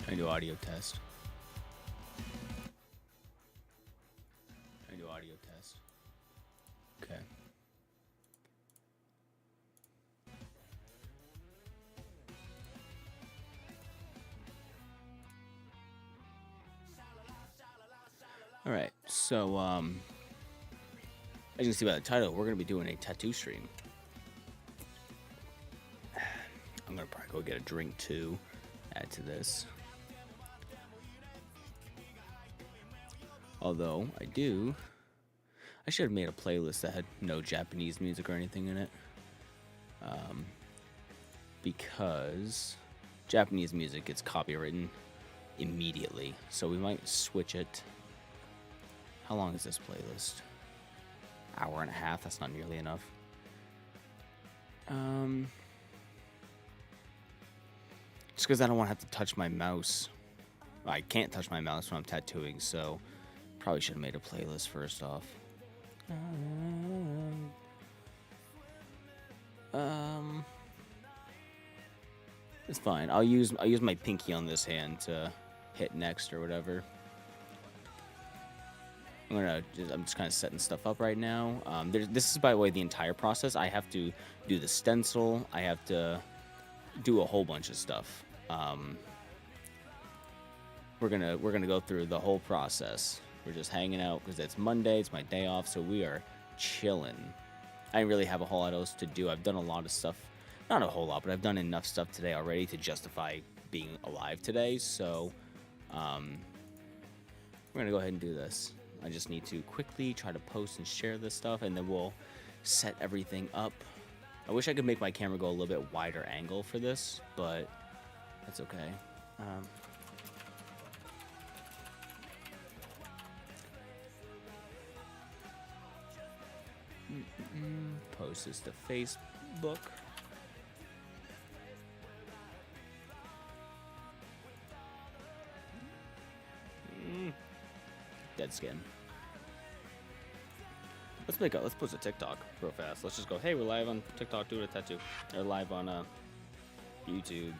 I do audio test. I do audio test. Okay. All right. So as you can see by the title, we're gonna be doing a tattoo stream. I'm gonna probably go get a drink too. Add to this. Although I should have made a playlist that had no Japanese music or anything in it. Because Japanese music gets copywritten immediately. So we might switch it. How long is this playlist? Hour and a half, that's not nearly enough. Just because I don't want to have to touch my mouse. I can't touch my mouse when I'm tattooing, so probably should have made a playlist first off. It's fine. I'll use my pinky on this hand to hit next or whatever. I'm just kind of setting stuff up right now. This is, by the way, the entire process. I have to do the stencil. I have to do a whole bunch of stuff. We're gonna go through the whole process. We're just hanging out because it's Monday. It's my day off, so we are chilling. I didn't really have a whole lot else to do. I've done a lot of stuff. Not a whole lot, but I've done enough stuff today already to justify being alive today. So we're gonna go ahead and do this. I just need to quickly try to post and share this stuff, and then we'll set everything up. I wish I could make my camera go a little bit wider angle for this, but that's okay. Post this to Facebook. Dead skin. Let's post a TikTok real fast. Let's just go, hey, we're live on TikTok doing a tattoo. Or live on YouTube.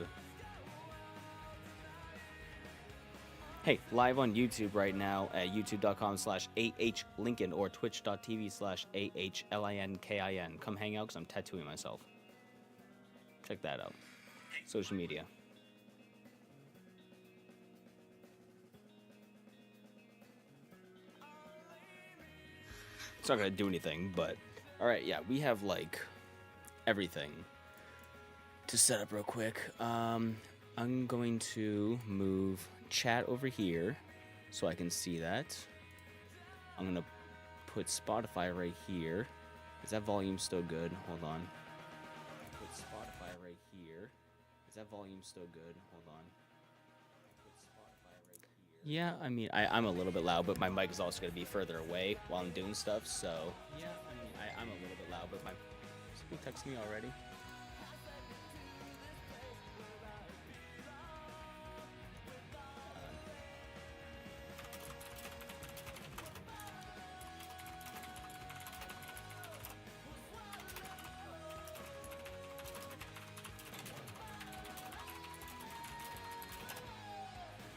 Hey, live on YouTube right now at youtube.com/AHLinkin or twitch.tv/AHLinkin. Come hang out because I'm tattooing myself. Check that out. Social media. It's not gonna do anything, but all right, yeah, we have like everything to set up real quick. I'm going to move chat over here so I can see that. I'm gonna put Spotify right here. Is that volume still good? Hold on. Put Spotify right here. Is that volume still good? Hold on. Yeah, I mean, I'm a little bit loud, but my mic is also going to be further away while I'm doing stuff, so... Yeah, I mean, I'm a little bit loud, but my... Somebody text me already?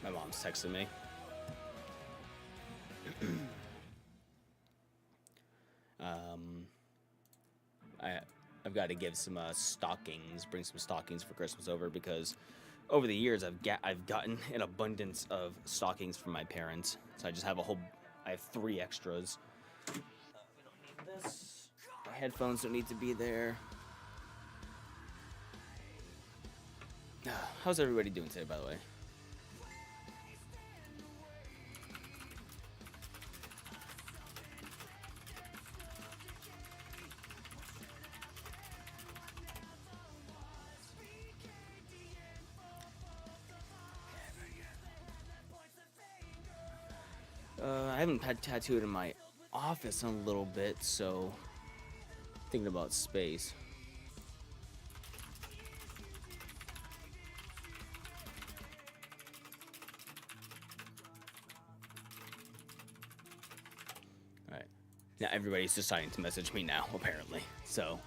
My mom's texting me. I've got to give some stockings, bring some stockings for Christmas over, because over the years I've gotten an abundance of stockings from my parents. So I just have I have 3 extras. We don't need this. My headphones don't need to be there. How's everybody doing today, by the way? I haven't had tattooed in my office in a little bit, so thinking about space. All right, now everybody's deciding to message me now, apparently. So,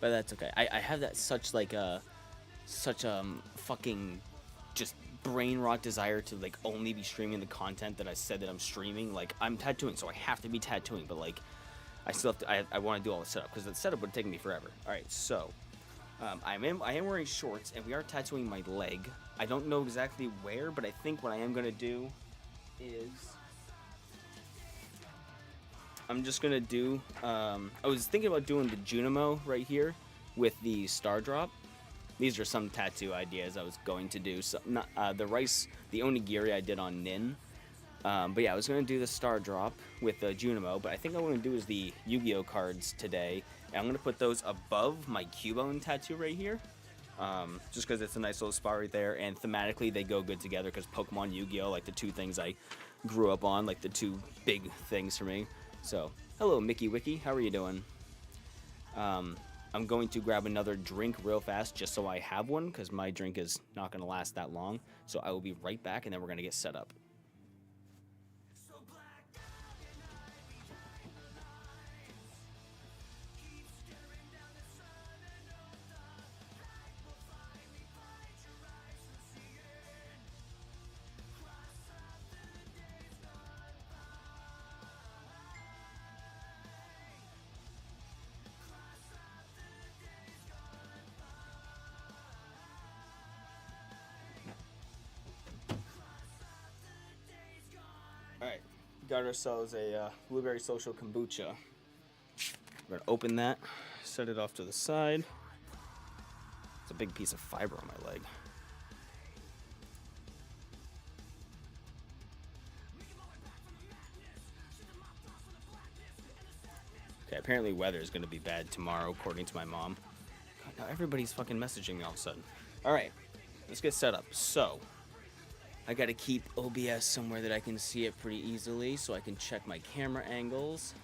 but that's okay. I have that such fucking just brain rot desire to like only be streaming the content that I said that I'm streaming. Like I'm tattooing, so I have to be tattooing, but like I still have to, I want to do all the setup because the setup would take me forever. All right, so I am wearing shorts and we are tattooing my leg. I don't know exactly where, but I think what I am gonna do is I'm just gonna do. I was thinking about doing the Junimo right here with the star drop. These are some tattoo ideas I was going to do. So not the onigiri I did on Nin. But yeah, I was gonna do the star drop with the Junimo, but I think what I'm gonna do is the Yu-Gi-Oh cards today, and I'm gonna put those above my Cubone tattoo right here, just because it's a nice little spot right there, and thematically they go good together because Pokemon, Yu-Gi-Oh, like the two things I grew up on, like the two big things for me. So, hello Mickey Wiki, how are you doing? I'm going to grab another drink real fast just so I have one, because my drink is not gonna last that long. So I will be right back, and then we're gonna get set up. Alright, got ourselves a blueberry social kombucha. We're gonna open that, set it off to the side. It's a big piece of fiber on my leg. Okay, apparently weather is gonna be bad tomorrow, according to my mom. God, now everybody's fucking messaging me all of a sudden. Alright, let's get set up. So, I gotta keep OBS somewhere that I can see it pretty easily so I can check my camera angles.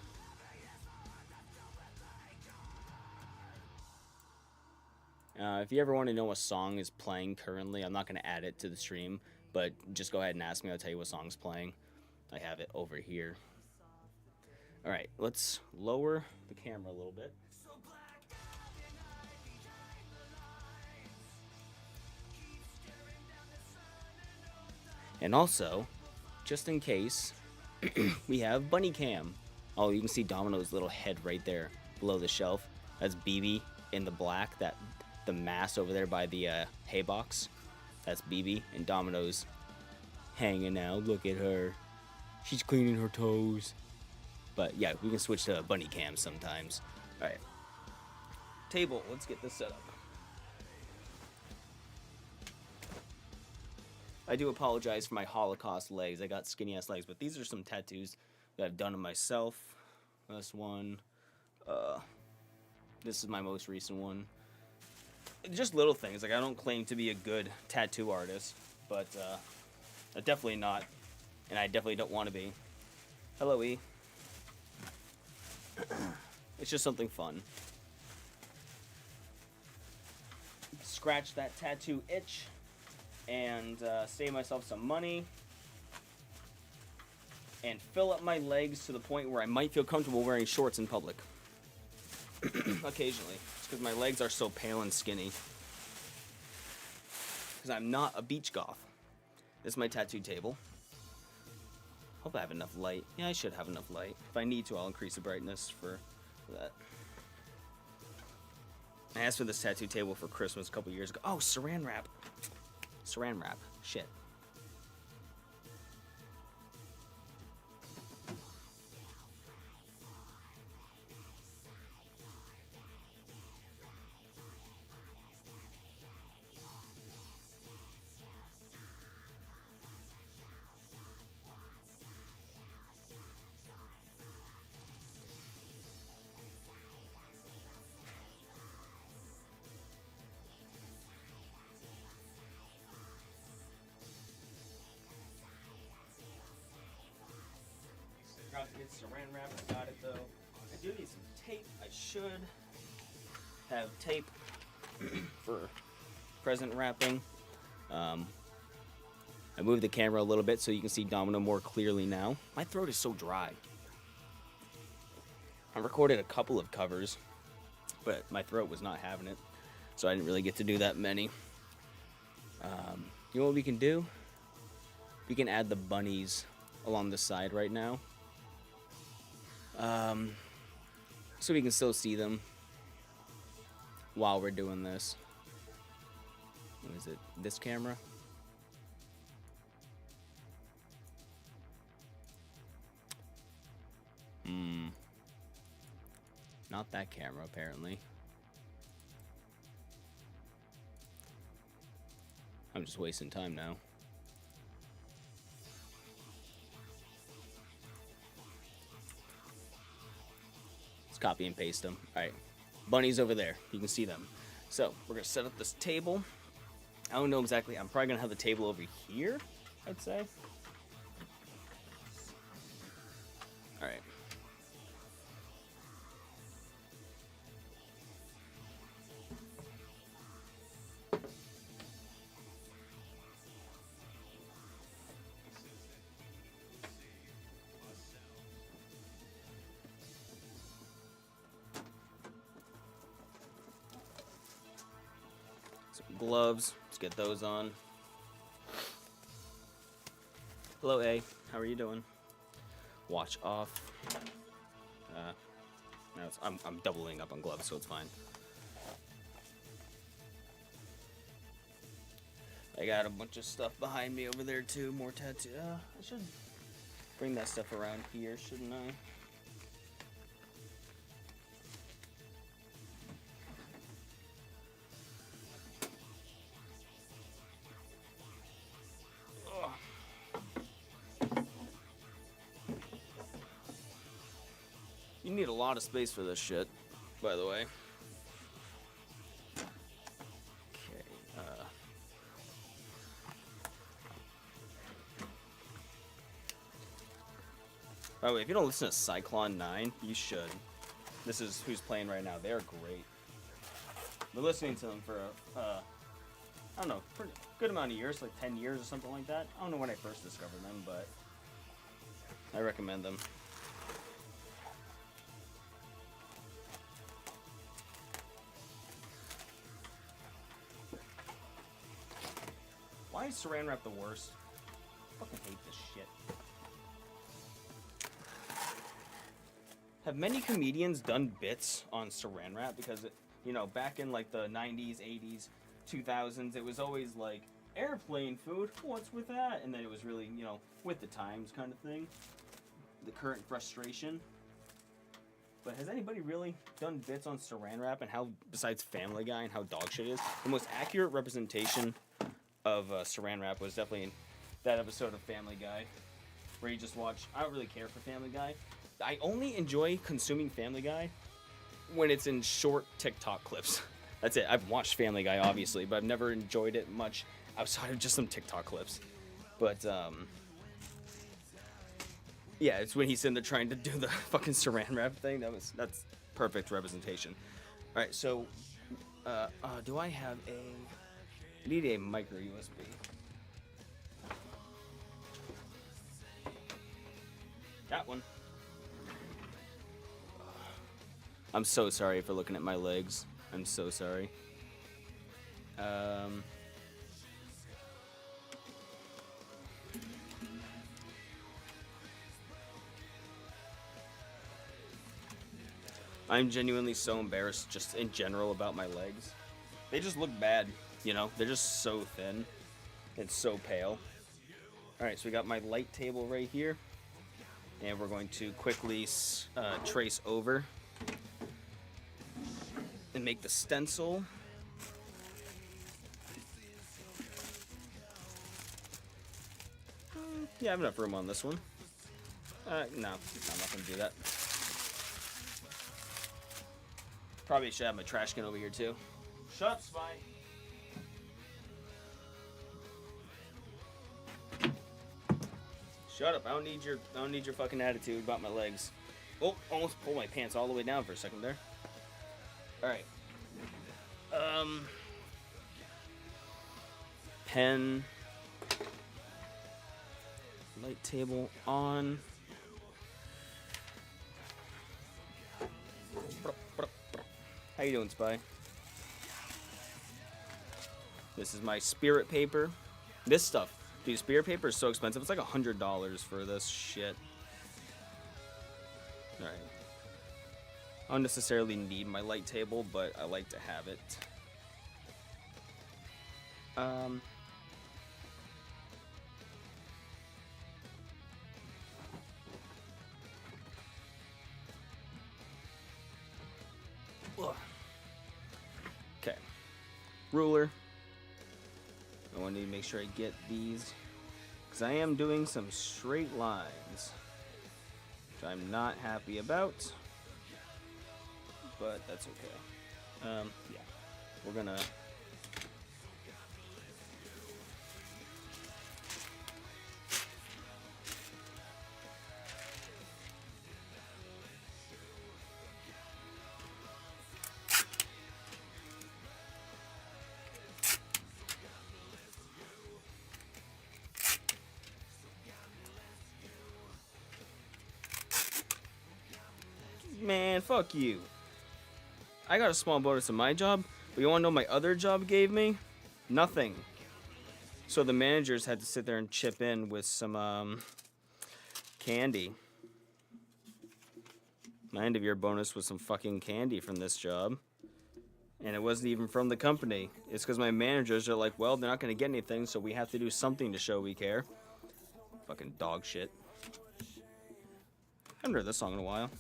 If you ever want to know what song is playing currently, I'm not going to add it to the stream, but just go ahead and ask me. I'll tell you what song's playing. I have it over here. Alright, let's lower the camera a little bit. And also, just in case, we have Bunny Cam. Oh, you can see Domino's little head right there below the shelf. That's BB in the black, the mass over there by the hay box. That's BB, and Domino's hanging out. Look at her. She's cleaning her toes. But yeah, we can switch to Bunny Cam sometimes. All right. Table, let's get this set up. I do apologize for my Holocaust legs. I got skinny ass legs, but these are some tattoos that I've done on myself. This one. This is my most recent one. Just little things. Like, I don't claim to be a good tattoo artist, but I'm definitely not, and I definitely don't want to be. Hello, E. It's just something fun. Scratch that tattoo itch and save myself some money and fill up my legs to the point where I might feel comfortable wearing shorts in public. Occasionally. It's because my legs are so pale and skinny. Because I'm not a beach goth. This is my tattoo table. Hope I have enough light. Yeah, I should have enough light. If I need to, I'll increase the brightness for that. I asked for this tattoo table for Christmas a couple years ago. Oh, saran wrap. Saran wrap. Shit. Forgot to get saran wrap. I got it though. I do need some tape. I should have tape for present wrapping. I moved the camera a little bit so you can see Domino more clearly now. My throat is so dry. I recorded a couple of covers, but my throat was not having it, so I didn't really get to do that many. You know what we can do? We can add the bunnies along the side right now. So we can still see them while we're doing this. What is it? This camera? Not that camera, apparently. I'm just wasting time now. Let's copy and paste them. Alright. Bunnies over there. You can see them. So, we're going to set up this table. I don't know exactly. I'm probably going to have the table over here, I'd say. Alright. Some gloves. Let's get those on. Hello, A. How are you doing? Watch off. No, I'm doubling up on gloves, so it's fine. I got a bunch of stuff behind me over there too. More tattoo. I should bring that stuff around here, shouldn't I? You need a lot of space for this shit, by the way. Okay, by the way, if you don't listen to Cyclone 9, you should. This is who's playing right now. They're great. Been listening to them for, I don't know, pretty good amount of years, like 10 years or something like that. I don't know when I first discovered them, but I recommend them. Why is saran wrap the worst? I fucking hate this shit. Have many comedians done bits on saran wrap? Because, you know, back in like the 90s, 80s, 2000s, it was always like, airplane food, what's with that? And then it was really, you know, with the times kind of thing. The current frustration. But has anybody really done bits on saran wrap and how, besides Family Guy and how dog shit is? The most accurate representation of saran wrap was definitely in that episode of Family Guy, where you just watch. I don't really care for Family Guy. I only enjoy consuming Family Guy when it's in short TikTok clips. That's it. I've watched Family Guy, obviously, but I've never enjoyed it much outside of just some TikTok clips. But, yeah, it's when he's in there trying to do the fucking saran wrap thing. That's perfect representation. All right, so, do I have I need a micro USB. Got one. I'm so sorry for looking at my legs. I'm so sorry. I'm genuinely so embarrassed just in general about my legs. They just look bad. You know, they're just so thin and so pale. Alright, so we got my light table right here. And we're going to quickly trace over and make the stencil. Yeah, I have enough room on this one. No, I'm not going to do that. Probably should have my trash can over here, too. Shut up, Spy. Shut up! I don't need your fucking attitude about my legs. Oh, almost pulled my pants all the way down for a second there. All right. Pen. Light table on. How you doing, Spy? This is my spirit paper. This stuff, dude, spear paper is so expensive. It's like $100 for this shit. All right. I don't necessarily need my light table, but I like to have it. Okay. Ruler. I want to make sure I get these, because I am doing some straight lines, which I'm not happy about, but that's okay. Yeah, we're gonna man, fuck you. I got a small bonus in my job, but you wanna know what my other job gave me? Nothing. So the managers had to sit there and chip in with some candy. My end of year bonus was some fucking candy from this job. And it wasn't even from the company. It's because my managers are like, well, they're not going to get anything, so we have to do something to show we care. Fucking dog shit. I haven't heard this song in a while.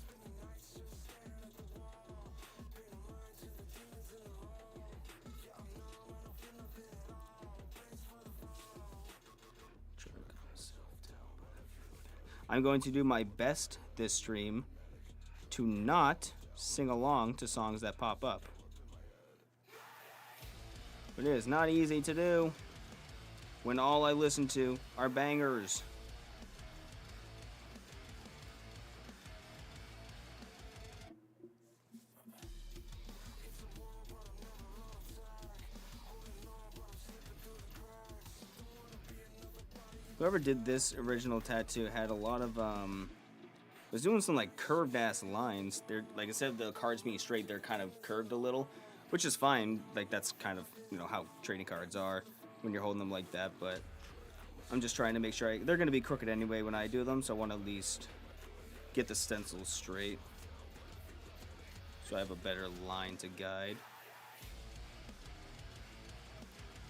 I'm going to do my best this stream to not sing along to songs that pop up. But it is not easy to do when all I listen to are bangers. Whoever did this original tattoo had a lot of was doing some like curved ass lines. They're like, instead of the cards being straight, they're kind of curved a little, which is fine. Like, that's kind of, you know, how trading cards are when you're holding them like that. But I'm just trying to make sure they're gonna be crooked anyway when I do them, so I want to at least get the stencils straight, so I have a better line to guide.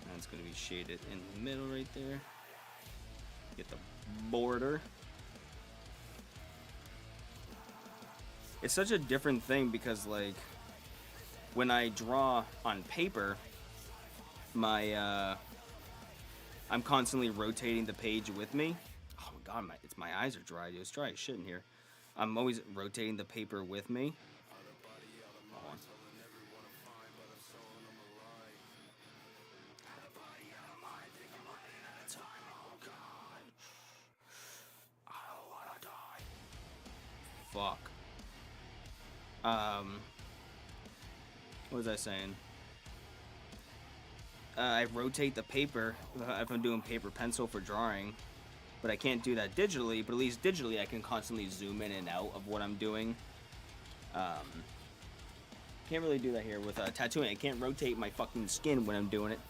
And it's gonna be shaded in the middle right there. Get the border. It's such a different thing because, like, when I draw on paper, my I'm constantly rotating the page with me. Oh my god, my eyes are dry. It's dry as shit in here. I'm always rotating the paper with me. Fuck. What was I saying? I rotate the paper if I'm doing paper pencil for drawing, but I can't do that digitally. But at least digitally, I can constantly zoom in and out of what I'm doing. Can't really do that here with tattooing. I can't rotate my fucking skin when I'm doing it.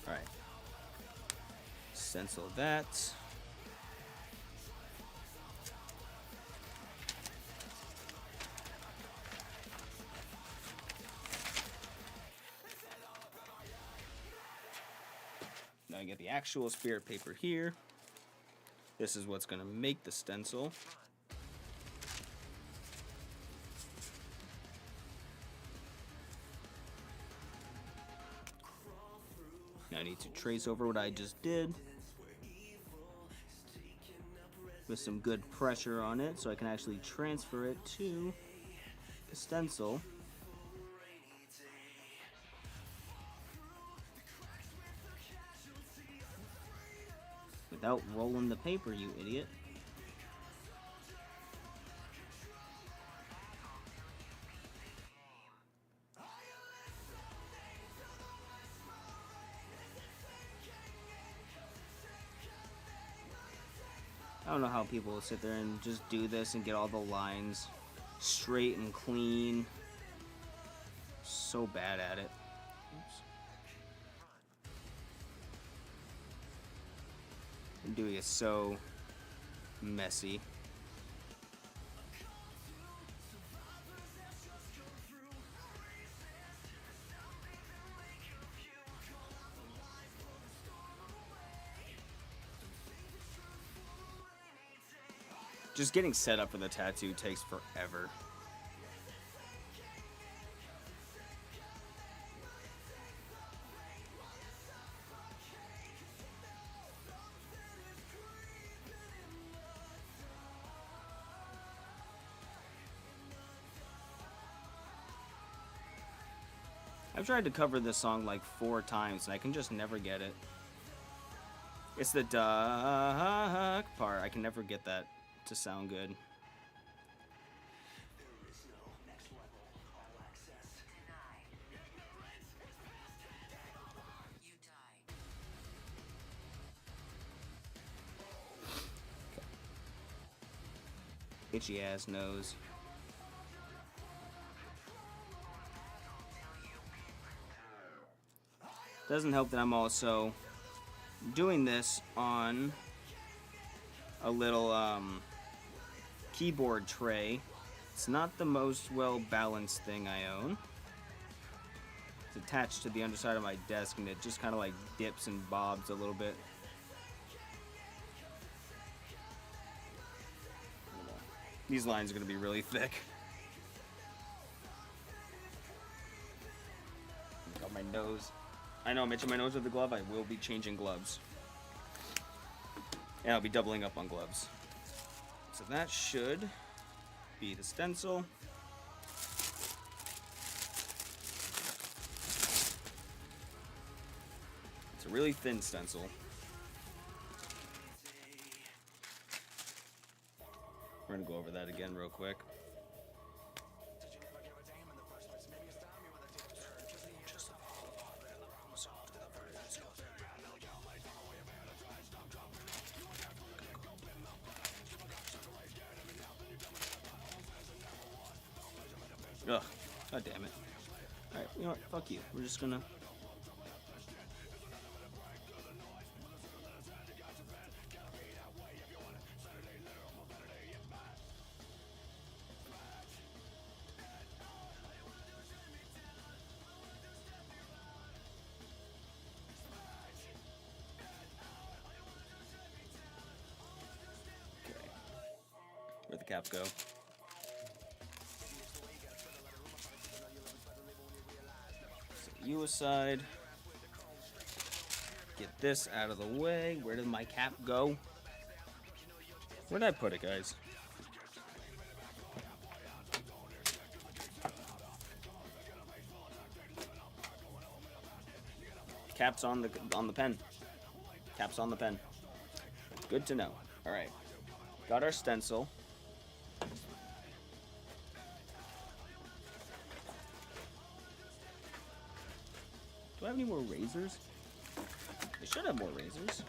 All right. Stencil that. Now I get the actual spirit paper here. This is what's going to make the stencil. Now I need to trace over what I just did with some good pressure on it so I can actually transfer it to the stencil. Without rolling the paper, you idiot. I don't know how people sit there and just do this and get all the lines straight and clean. So bad at it. Oops. Dewey is so messy. Just getting set up for the tattoo takes forever. I've tried to cover this song like 4 times and I can just never get it. It's the duck part. I can never get that to sound good. Itchy ass nose. Doesn't help that I'm also doing this on a little keyboard tray. It's not the most well balanced thing I own. It's attached to the underside of my desk and it just kind of like dips and bobs a little bit. These lines are going to be really thick. Got my nose. I know I'm itching my nose with the glove. I will be changing gloves. And I'll be doubling up on gloves. So that should be the stencil. It's a really thin stencil. We're gonna go over that again real quick. Ugh, god damn it. Alright, you know what? Fuck you. We're just gonna... Okay. Where'd the caps go? You aside. Get this out of the way. Where did my cap go? Where did I put it, guys? Cap's on the pen. Cap's on the pen. Good to know. All right. Got our stencil. Do I have any more razors? I should have more razors.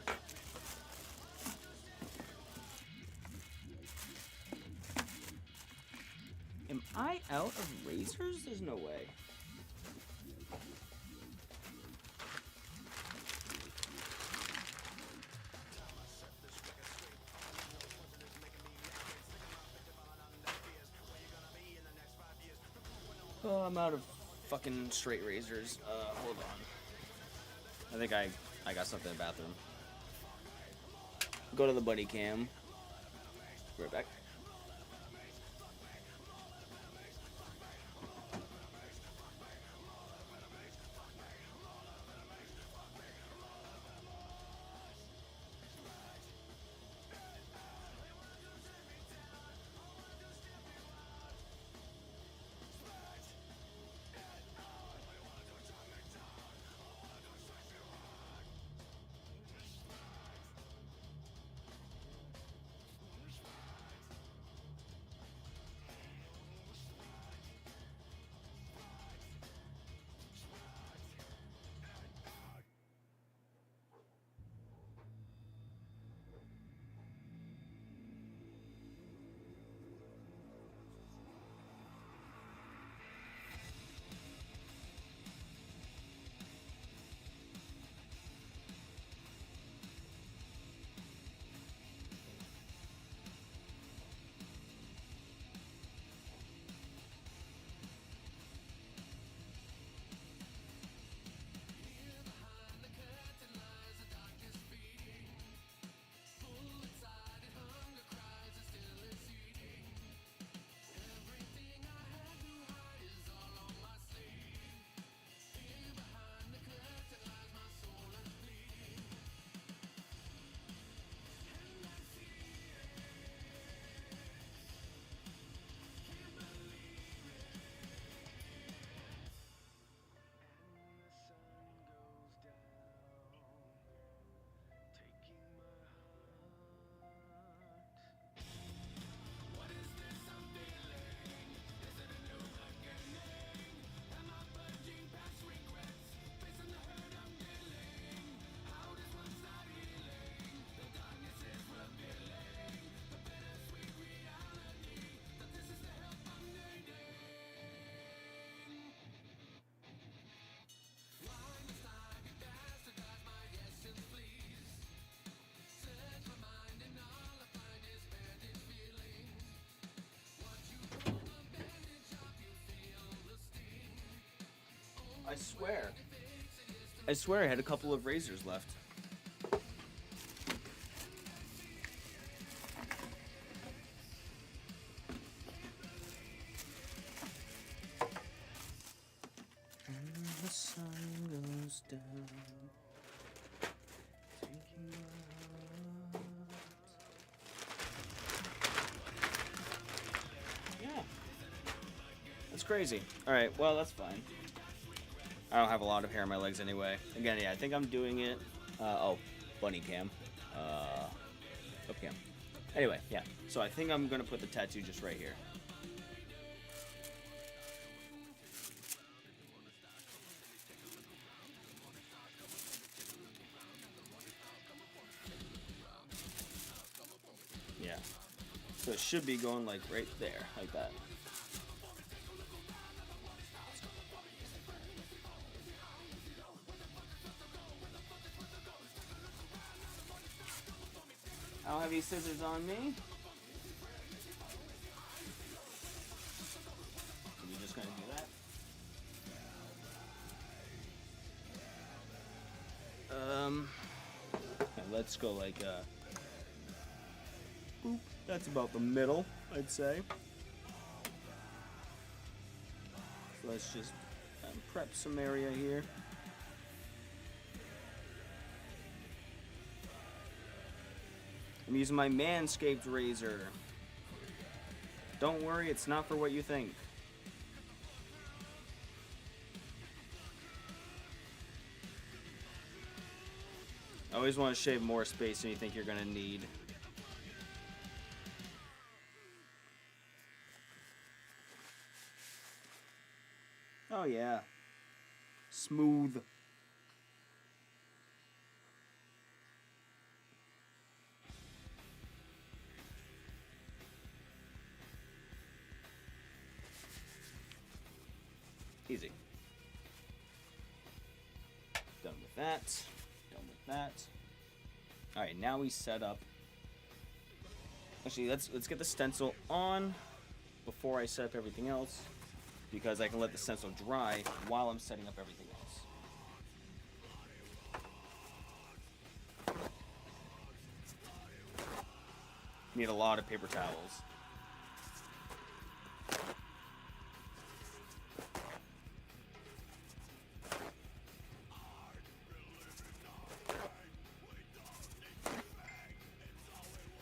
Am I out of razors? There's no way. Oh, I'm out of fucking straight razors. Hold on. I think I got something in the bathroom. Go to the buddy cam. Right back. I swear. I swear I had a couple of razors left. The sun goes down, taking out. Yeah. That's crazy. Alright, well, that's fine. I don't have a lot of hair on my legs anyway. Again, yeah, I think I'm doing it. Oh, bunny cam. Up cam. Anyway, yeah. So I think I'm going to put the tattoo just right here. Yeah. So it should be going like right there, like that. I don't have any scissors on me. You're just gonna do that? Okay, let's go like boop. That's about the middle, I'd say. So let's just prep some area here. I'm using my Manscaped razor. Don't worry, it's not for what you think. I always want to shave more space than you think you're gonna need. Oh yeah. Smooth. Easy. Done with that. Done with that. Alright, now we set up. Actually, let's get the stencil on before I set up everything else, because I can let the stencil dry while I'm setting up everything else. Need a lot of paper towels.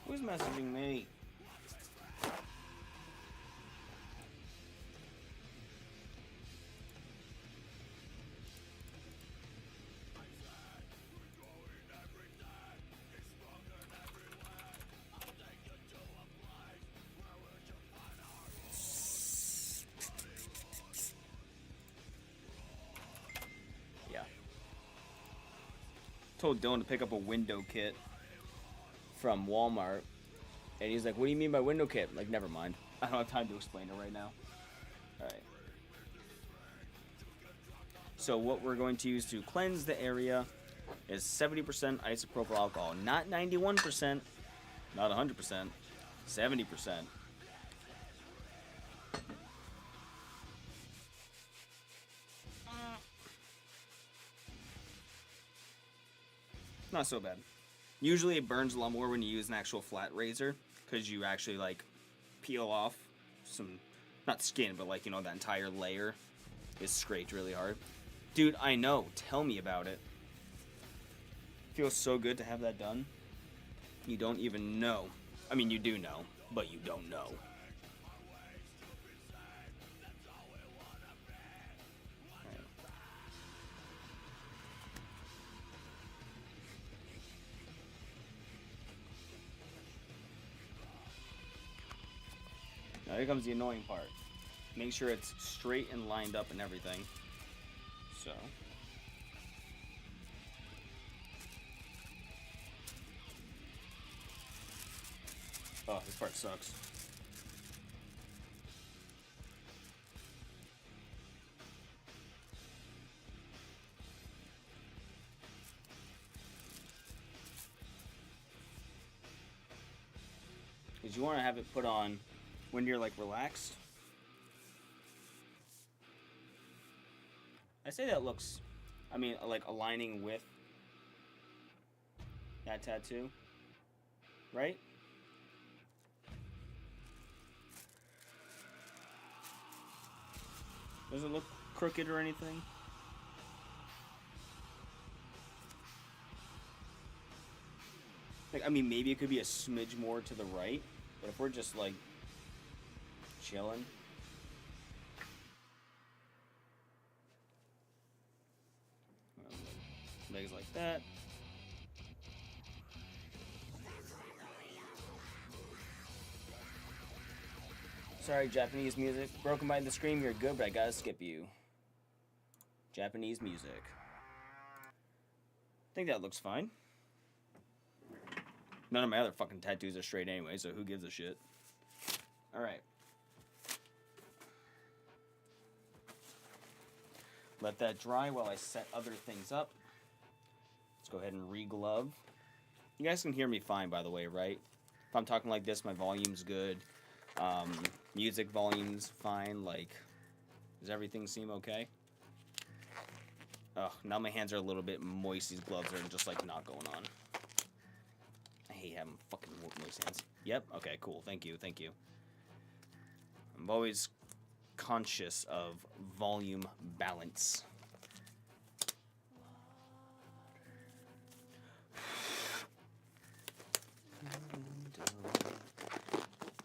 Who's messaging me? Yeah. Told Dylan to pick up a window kit from Walmart, and he's like, what do you mean by window kit? I'm like, never mind. I don't have time to explain it right now. Alright. So what we're going to use to cleanse the area is 70% isopropyl alcohol. Not 91%, not 100%, 70%. Not so bad. Usually it burns a lot more when you use an actual flat razor, because you actually like peel off some, not skin, but like, you know, that entire layer is scraped really hard. Dude, I know. Tell me about it. Feels so good to have that done. You don't even know. I mean, you do know, but you don't know. Now here comes the annoying part. Make sure it's straight and lined up and everything. So. Oh, this part sucks. Because you want to have it put on when you're like relaxed. I say that looks, I mean, like aligning with that tattoo, right? Does it look crooked or anything? Like, I mean, maybe it could be a smidge more to the right, but if we're just like chilling. Legs like that. Sorry, Japanese music. Broken by the Scream, you're good, but I gotta skip you. Japanese music. I think that looks fine. None of my other fucking tattoos are straight anyway, so who gives a shit? Alright. Let that dry while I set other things up. Let's go ahead and re-glove. You guys can hear me fine, by the way, right? If I'm talking like this, my volume's good. Music volume's fine. Like, does everything seem okay? Oh, now my hands are a little bit moist. These gloves are just like not going on. I hate having fucking moist hands. Yep. Okay. Cool. Thank you. Thank you. I'm always conscious of volume balance.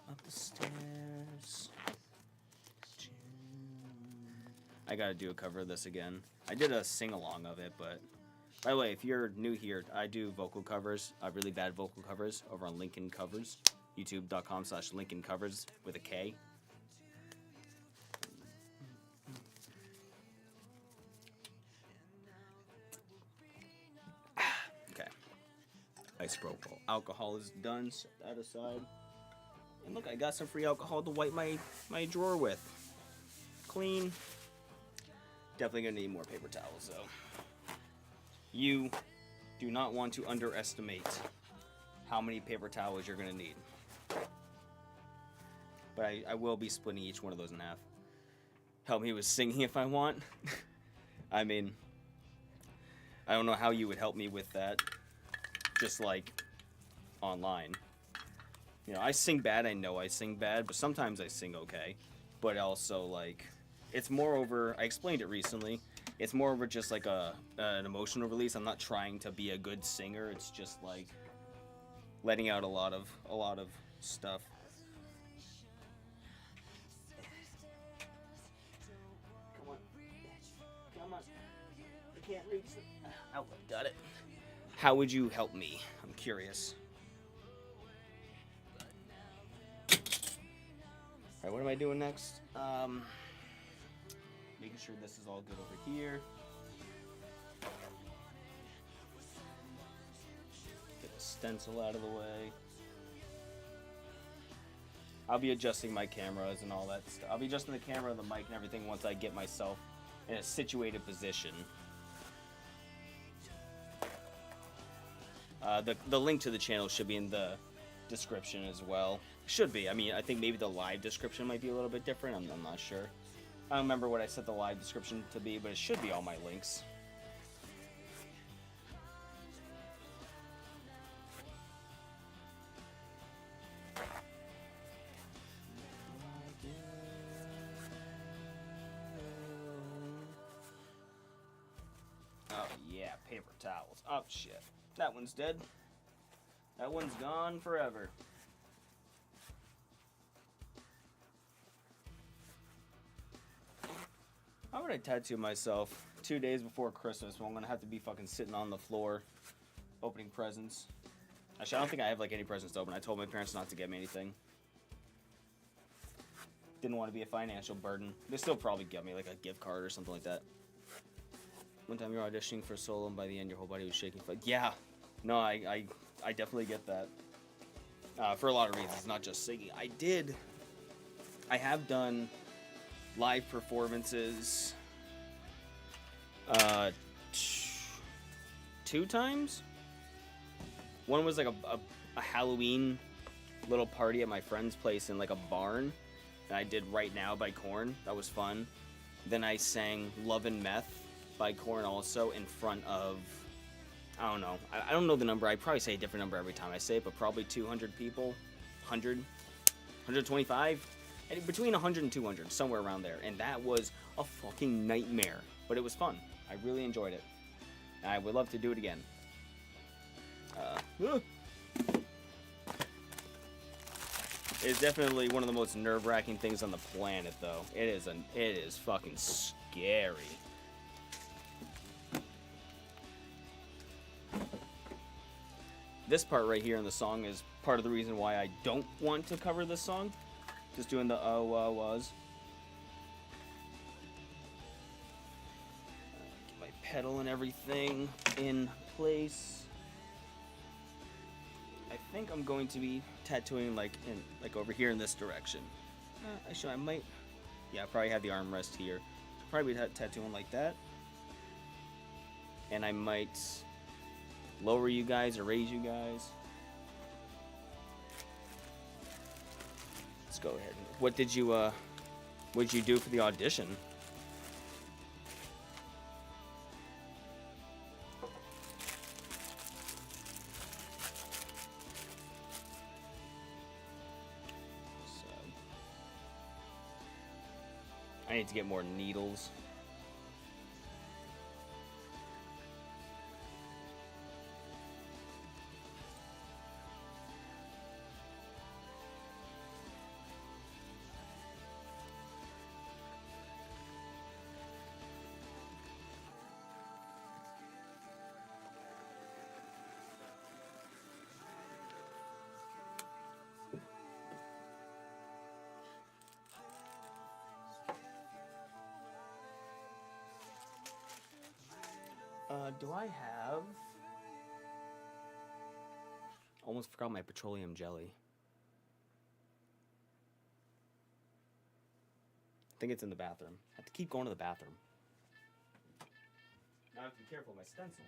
Up the stairs. I gotta do a cover of this again. I did a sing-along of it, but... By the way, if you're new here, I do vocal covers, really bad vocal covers, over on Linkin Covers. YouTube.com/Linkin Covers with a K. Okay. Isopropyl alcohol is done. Set that aside. And look, I got some free alcohol to wipe my drawer with. Clean. Definitely gonna need more paper towels, though. You do not want to underestimate how many paper towels you're gonna need. But I will be splitting each one of those in half. Help me with singing if I want. I mean, I don't know how you would help me with that. Just like online. You know, I sing bad, I know I sing bad, but sometimes I sing okay. But also, like, it's more over, I explained it recently, it's more over just like an emotional release. I'm not trying to be a good singer, it's just like letting out a lot of stuff. Come on. Come on. I can't reach the... Oh, got it. How would you help me? I'm curious. Alright, what am I doing next? Making sure this is all good over here. Get the stencil out of the way. I'll be adjusting my cameras and all that stuff. I'll be adjusting the camera, the mic, and everything once I get myself in a situated position. The link to the channel should be in the description as well. Should be. I mean, I think maybe the live description might be a little bit different. I'm not sure. I don't remember what I set the live description to be, but it should be all my links. Oh yeah, paper towels. Oh shit. That one's dead. That one's gone forever. How would I tattoo myself 2 days before Christmas when I'm gonna have to be fucking sitting on the floor opening presents? Actually, I don't think I have like any presents to open. I told my parents not to get me anything. Didn't want to be a financial burden. They still probably get me like a gift card or something like that. One time you're auditioning for a solo and by the end your whole body was shaking. But yeah, no, I definitely get that. For a lot of reasons, not just singing. I have done live performances 2 times. One was like a Halloween little party at my friend's place in like a barn, and I did Right Now by Korn. That was fun. Then I sang Love and Meth by Korn also in front of, I don't know. I don't know the number. I probably say a different number every time I say it, but probably 200 people, 100, 125, and between 100 and 200, somewhere around there. And that was a fucking nightmare, but it was fun. I really enjoyed it. I would love to do it again. It's definitely one of the most nerve-wracking things on the planet, though. It is fucking scary. This part right here in the song is part of the reason why I don't want to cover this song. Just doing the was. Get my pedal and everything in place. I think I'm going to be tattooing like over here in this direction. Actually, I might. Yeah, I probably have the armrest here. So probably tattooing like that. And I might lower you guys or raise you guys. Let's go ahead. What did you do for the audition? I need to get more needles. Do I have... Almost forgot my petroleum jelly. I think it's in the bathroom. I have to keep going to the bathroom. Now I have to be careful with my stencil.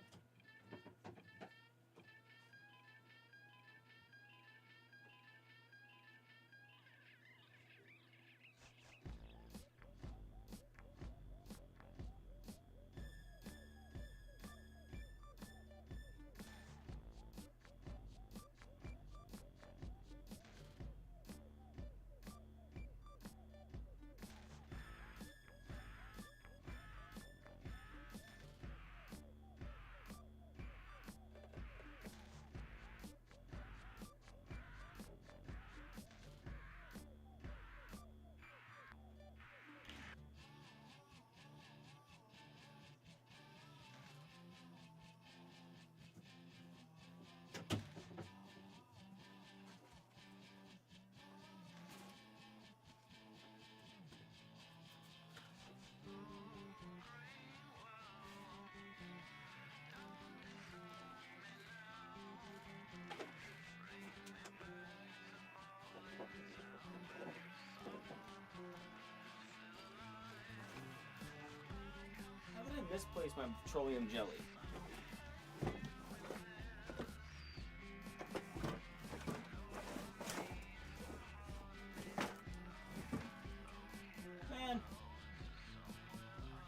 Misplace my petroleum jelly. Man.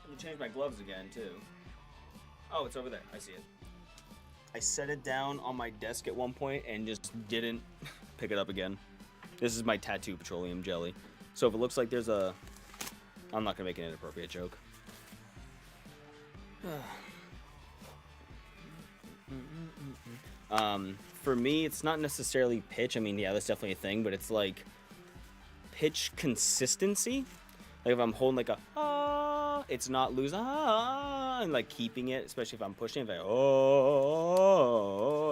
Let me change my gloves again, too. Oh, it's over there. I see it. I set it down on my desk at one point and just didn't pick it up again. This is my tattoo petroleum jelly. So if it looks like there's a... I'm not going to make an inappropriate joke. For me, it's not necessarily pitch. I mean, yeah, that's definitely a thing, but it's like pitch consistency. Like if I'm holding like a it's not losing and like keeping it, especially if I'm pushing it, like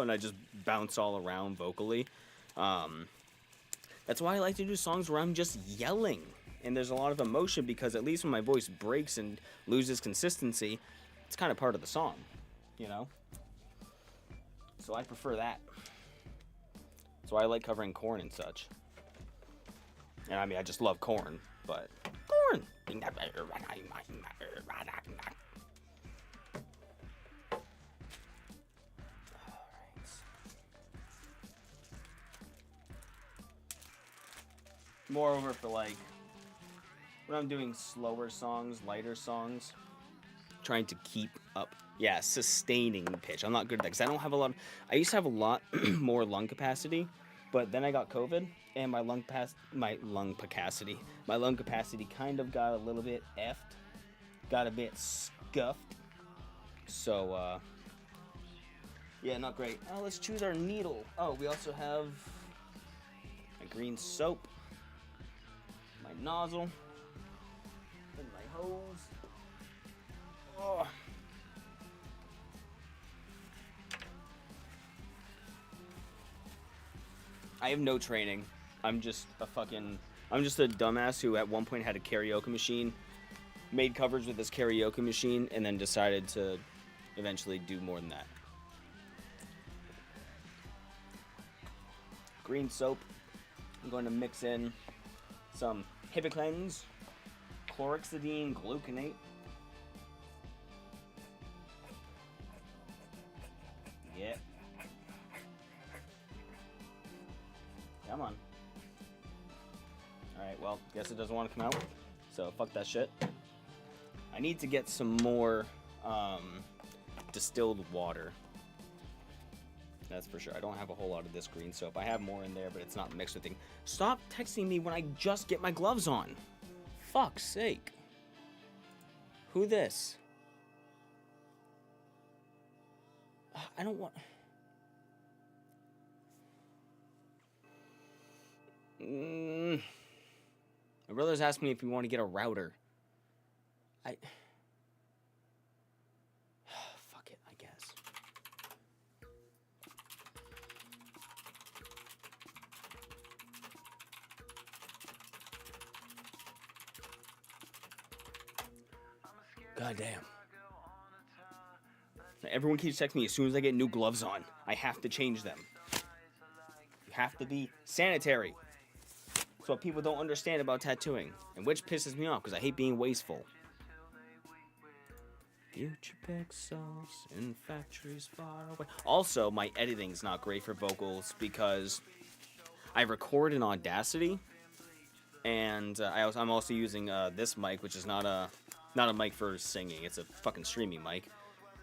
and I just bounce all around vocally. That's why I like to do songs where I'm just yelling and there's a lot of emotion, because at least when my voice breaks and loses consistency, it's kind of part of the song, you know? So I prefer that. That's why I like covering Korn and such. And I mean, I just love Korn, but Korn! Moreover, for like when I'm doing slower songs, lighter songs, trying to keep up. Yeah, sustaining pitch. I'm not good at that because I don't have a lot. I used to have a lot more lung capacity, but then I got COVID and my lung capacity kind of got a little bit effed, got a bit scuffed. So yeah, not great. Oh, let's choose our needle. Oh, we also have my green soap, my nozzle, and my hose. Oh. I have no training. I'm just a dumbass who at one point had a karaoke machine, made covers with this karaoke machine, and then decided to eventually do more than that. Green soap. I'm going to mix in some Hibiclens, chlorhexidine gluconate. Yep. Come on. Alright, well, guess it doesn't want to come out. So, fuck that shit. I need to get some more distilled water. That's for sure. I don't have a whole lot of this green soap. I have more in there, but it's not mixed with things. Stop texting me when I just get my gloves on. Fuck's sake. Who this? I don't want... My brother's asking me if we want to get a router. Fuck it, I guess. God damn. Everyone keeps texting me as soon as I get new gloves on. I have to change them. You have to be sanitary. That's what people don't understand about tattooing, and which pisses me off because I hate being wasteful. Future pixels in factories far away. Also, my editing's not great for vocals because I record in Audacity, and I'm also using this mic, which is not a mic for singing. It's a fucking streaming mic.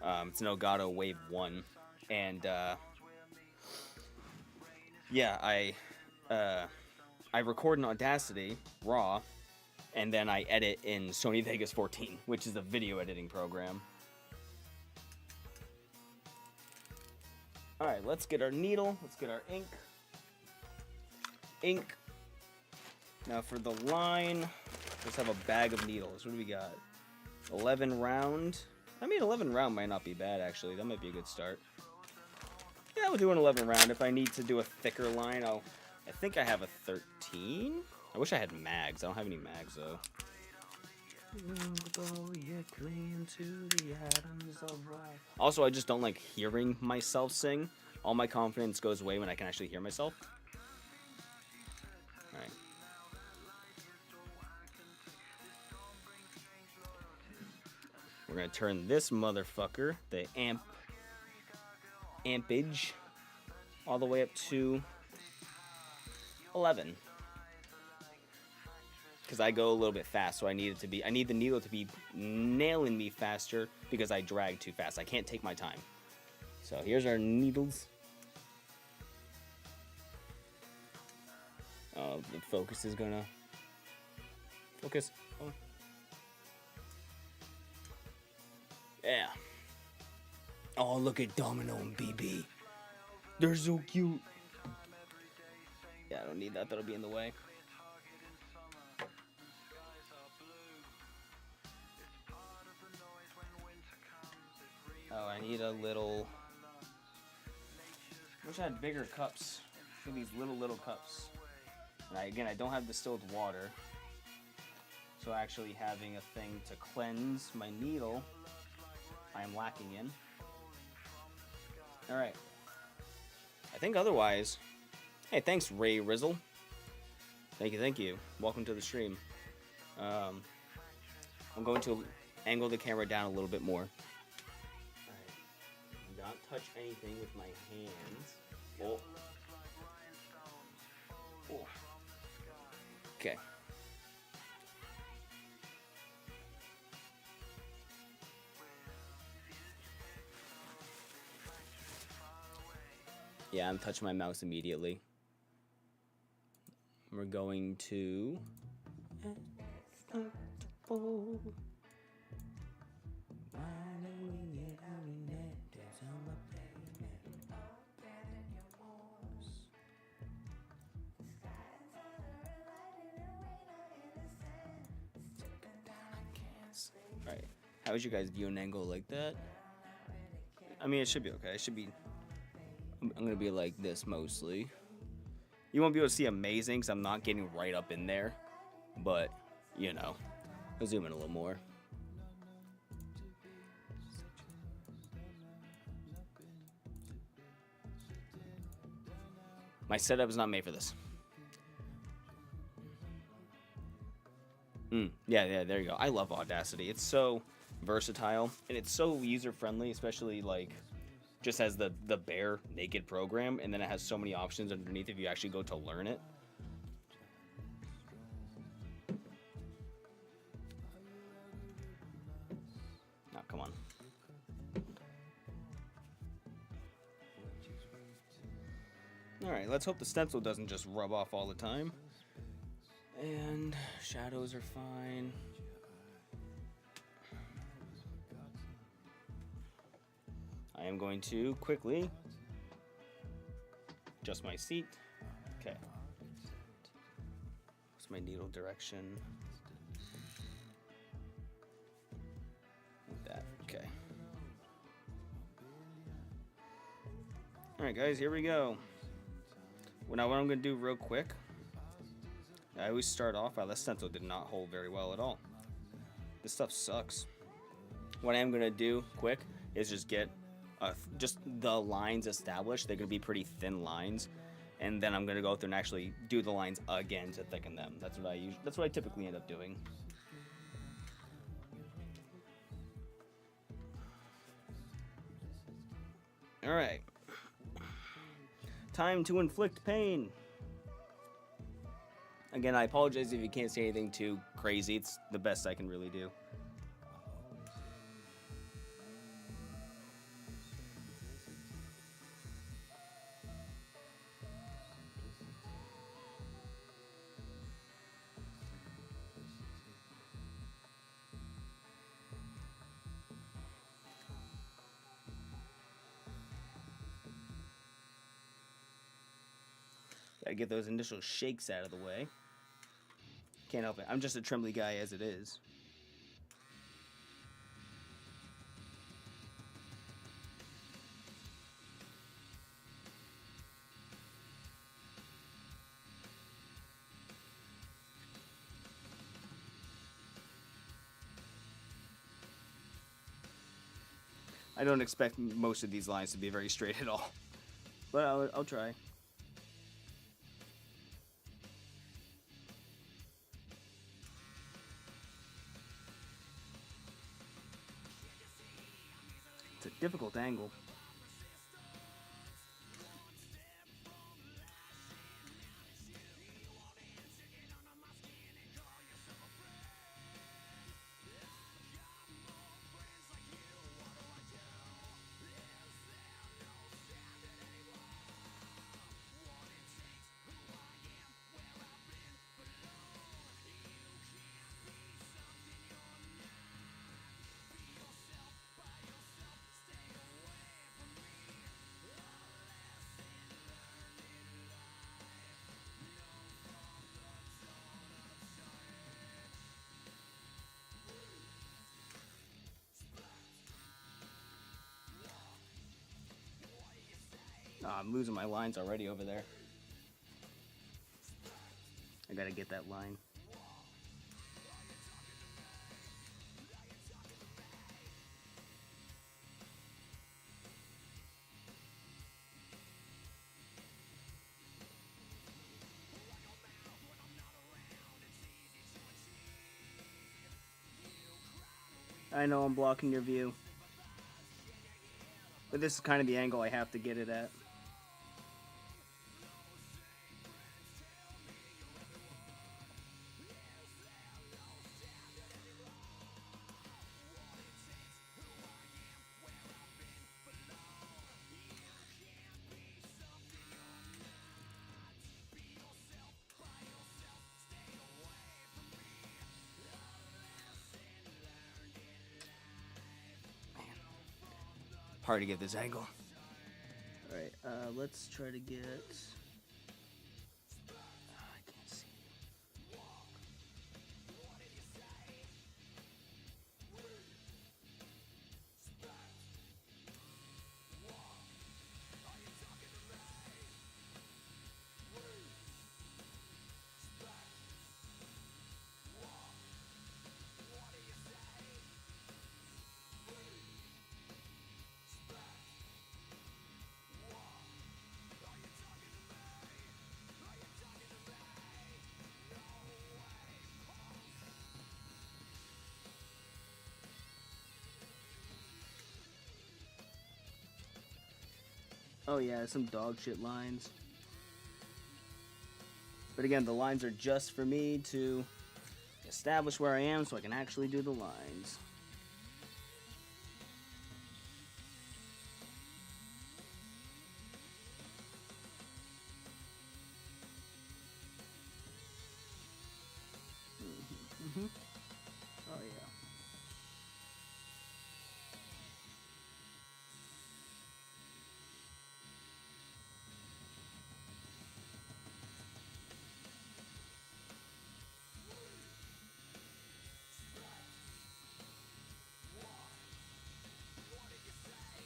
It's an Elgato Wave 1, and yeah, I record in Audacity, raw, and then I edit in Sony Vegas 14, which is a video editing program. Alright, let's get our needle, let's get our ink. Now for the line, let's have a bag of needles. What do we got? 11 round. I mean, 11 round might not be bad, actually. That might be a good start. Yeah, we'll do an 11 round. If I need to do a thicker line, I think I have a 13. I wish I had mags. I don't have any mags, though. Also, I just don't like hearing myself sing. All my confidence goes away when I can actually hear myself. Alright. We're gonna turn this motherfucker, the ampage, all the way up to 11. Because I go a little bit fast, so I need the needle to be nailing me faster because I drag too fast. I can't take my time. So here's our needles. Oh, the focus is gonna focus. Oh. Yeah. Oh, look at Domino and BB. They're so cute. Yeah, I don't need that. That'll be in the way. Oh, I need a little... Wish I had bigger cups. For these little cups. And again, I don't have distilled water. So actually having a thing to cleanse my needle, I am lacking in. Alright. I think otherwise... Hey, thanks, Ray Rizzle. Thank you. Welcome to the stream. I'm going to angle the camera down a little bit more. Alright. Do not touch anything with my hands. Oh. Oh. Okay. Yeah, I'm touching my mouse immediately. We're going to... Alright. How is your guys' viewing angle like that? I mean, it should be okay. It should be... I'm going to be like this mostly. You won't be able to see amazing because I'm not getting right up in there. But, you know, I'll zoom in a little more. My setup is not made for this. Yeah, there you go. I love Audacity. It's so versatile, and it's so user-friendly, especially, like, just as the bare, naked program, and then it has so many options underneath if you actually go to learn it. Oh, come on. Alright, let's hope the stencil doesn't just rub off all the time. And shadows are fine. I am going to quickly adjust my seat. Okay. What's my needle direction? Like that. Okay. Alright guys, here we go. Well, now what I'm going to do real quick, I always start off, wow, that stencil did not hold very well at all. This stuff sucks. What I am going to do quick is just get just the lines established. They're going to be pretty thin lines. And then I'm going to go through and actually do the lines again to thicken them. That's what I typically end up doing. All right. Time to inflict pain. Again, I apologize if you can't see anything too crazy. It's the best I can really do. Gotta get those initial shakes out of the way. Can't help it. I'm just a trembly guy as it is. I don't expect most of these lines to be very straight at all, but I'll try. It's a difficult angle. Oh, I'm losing my lines already over there. I gotta get that line. I know I'm blocking your view, but this is kind of the angle I have to get it at. Hard to get this angle. Alright, let's try to get... I can't see. Oh yeah, some dog shit lines. But again, the lines are just for me to establish where I am so I can actually do the lines. Oh yeah.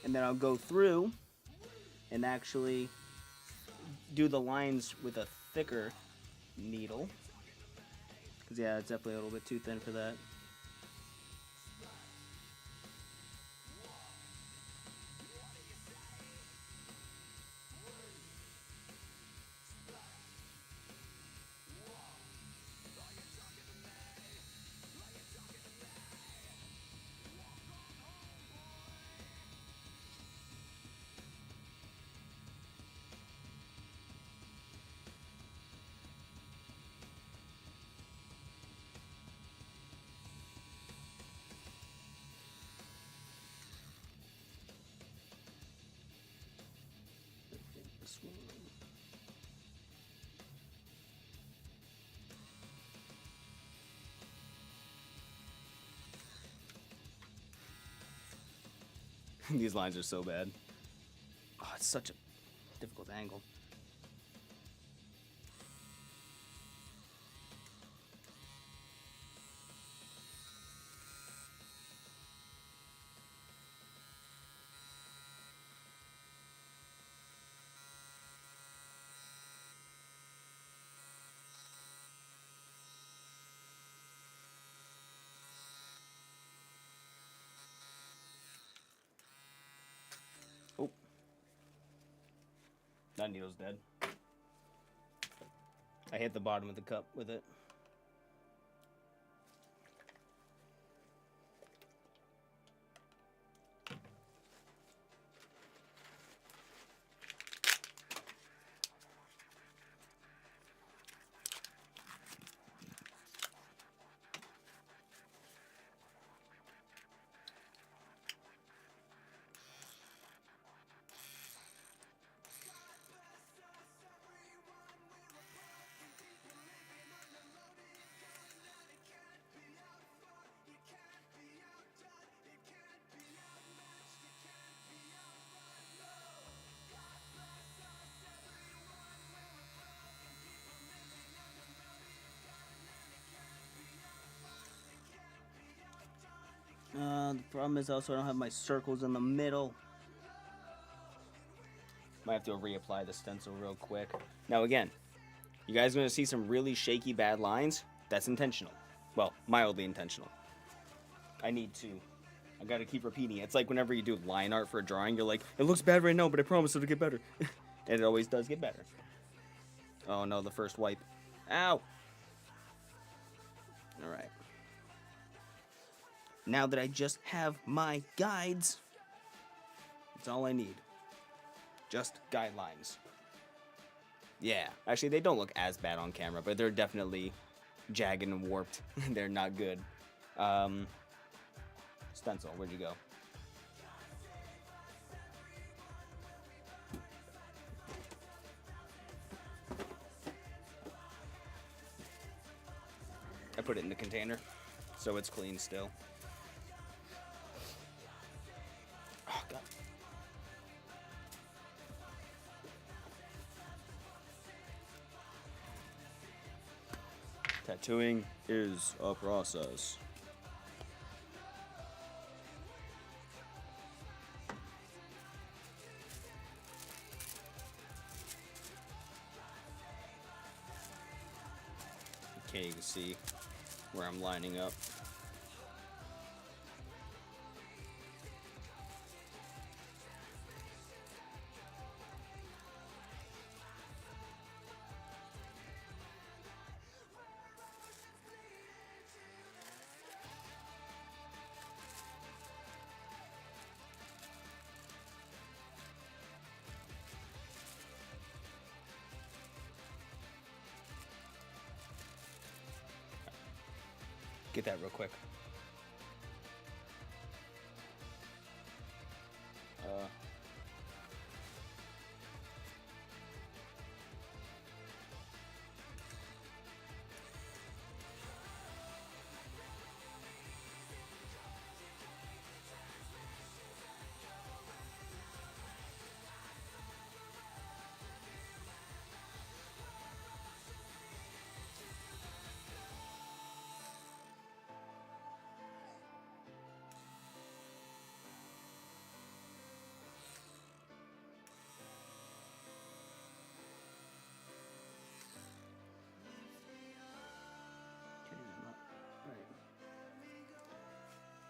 And then I'll go through and actually do the lines with a thicker needle. Because yeah, it's definitely a little bit too thin for that. This one. These lines are so bad. Oh, it's such a difficult angle. Oh. That needle's dead. I hit the bottom of the cup with it. The problem is also I don't have my circles in the middle. Might have to reapply the stencil real quick. Now again, you guys are going to see some really shaky bad lines. That's intentional. Well, mildly intentional. I gotta keep repeating it. It's like whenever you do line art for a drawing, you're like, it looks bad right now, but I promise it'll get better. And it always does get better. Oh no, the first wipe. Ow! Alright. Now that I just have my guides, that's all I need. Just guidelines. Yeah, actually they don't look as bad on camera, but they're definitely jagged and warped. They're not good. Stencil, where'd you go? I put it in the container, so it's clean still. Oh, God. Tattooing is a process. Okay, you can see where I'm lining up. Get that real quick.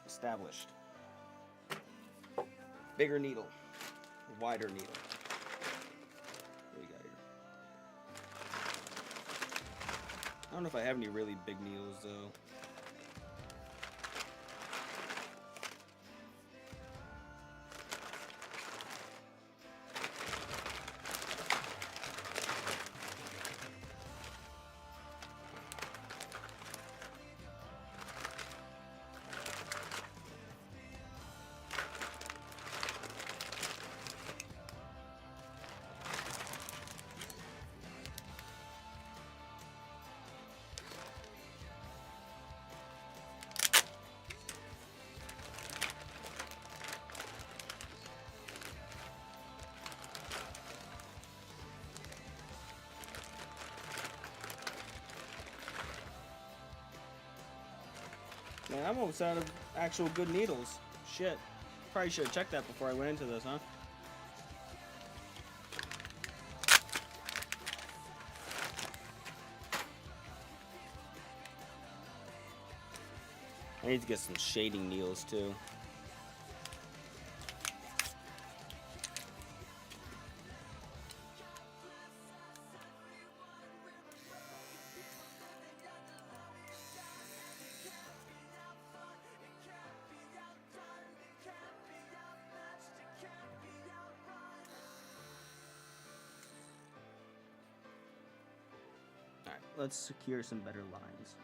Established. Bigger needle, wider needle. What do you got here? I don't know if I have any really big needles though. Man, I'm almost out of actual good needles. Shit. Probably should have checked that before I went into this, huh? I need to get some shading needles too. Alright, let's secure some better lines.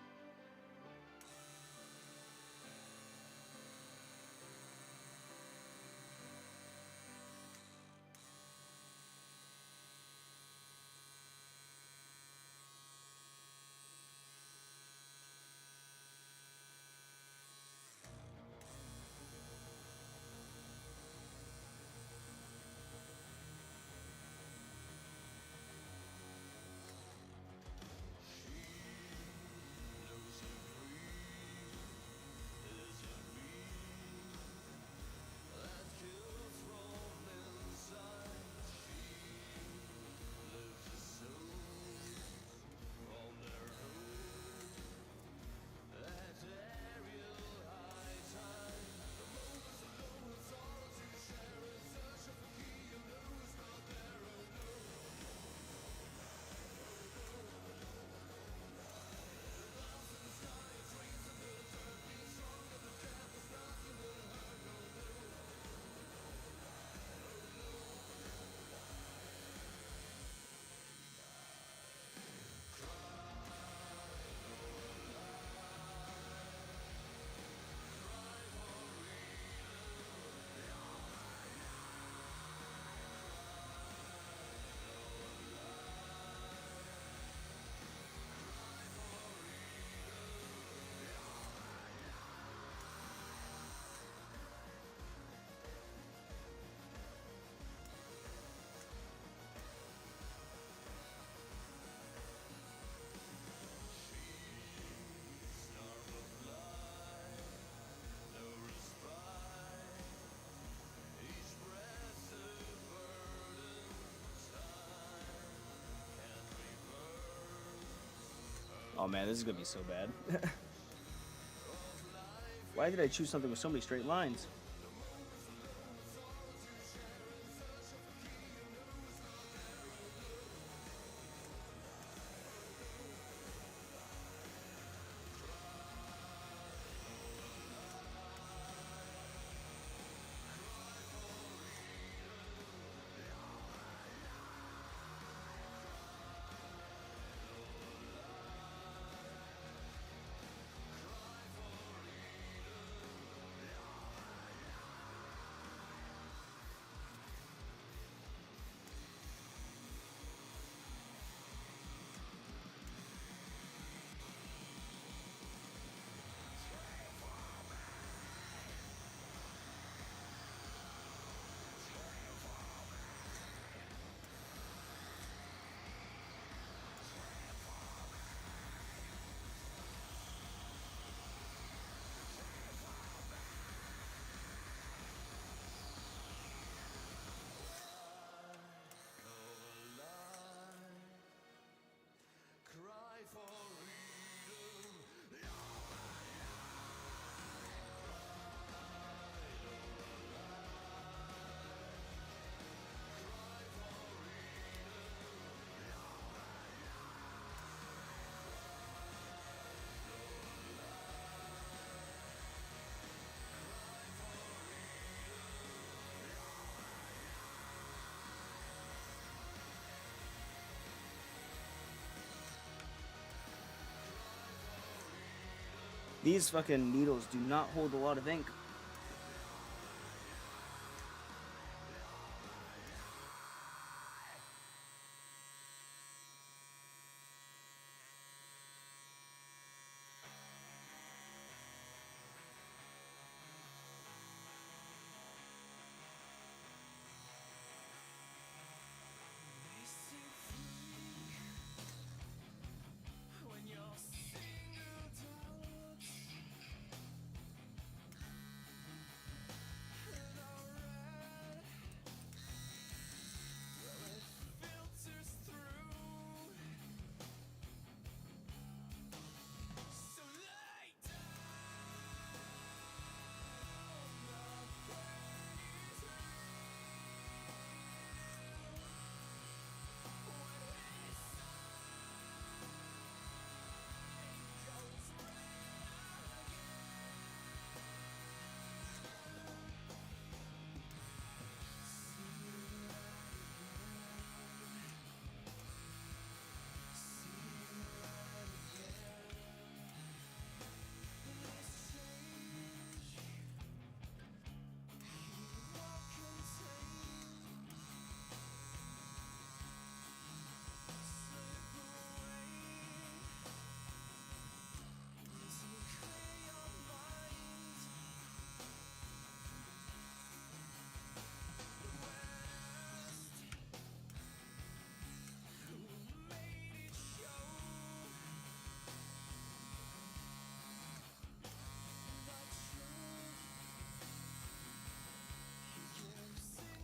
Oh man, this is gonna be so bad. Why did I choose something with so many straight lines? These fucking needles do not hold a lot of ink.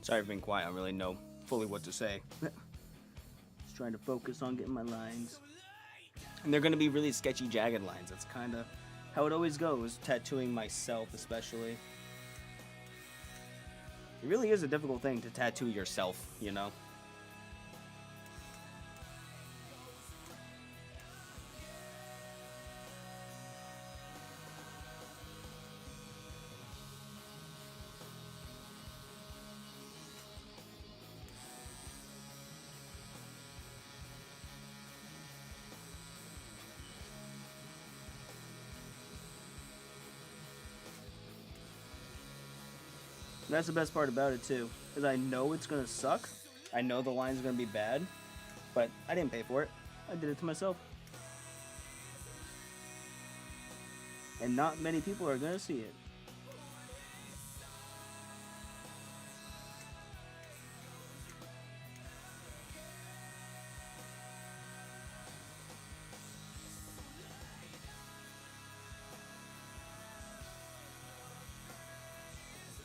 Sorry for being quiet, I don't really know fully what to say. Just trying to focus on getting my lines. And they're gonna be really sketchy, jagged lines. That's kinda how it always goes, tattooing myself especially. It really is a difficult thing to tattoo yourself, you know? And that's the best part about it too, is I know it's gonna suck. I know the line's gonna be bad, but I didn't pay for it. I did it to myself. And not many people are gonna see it.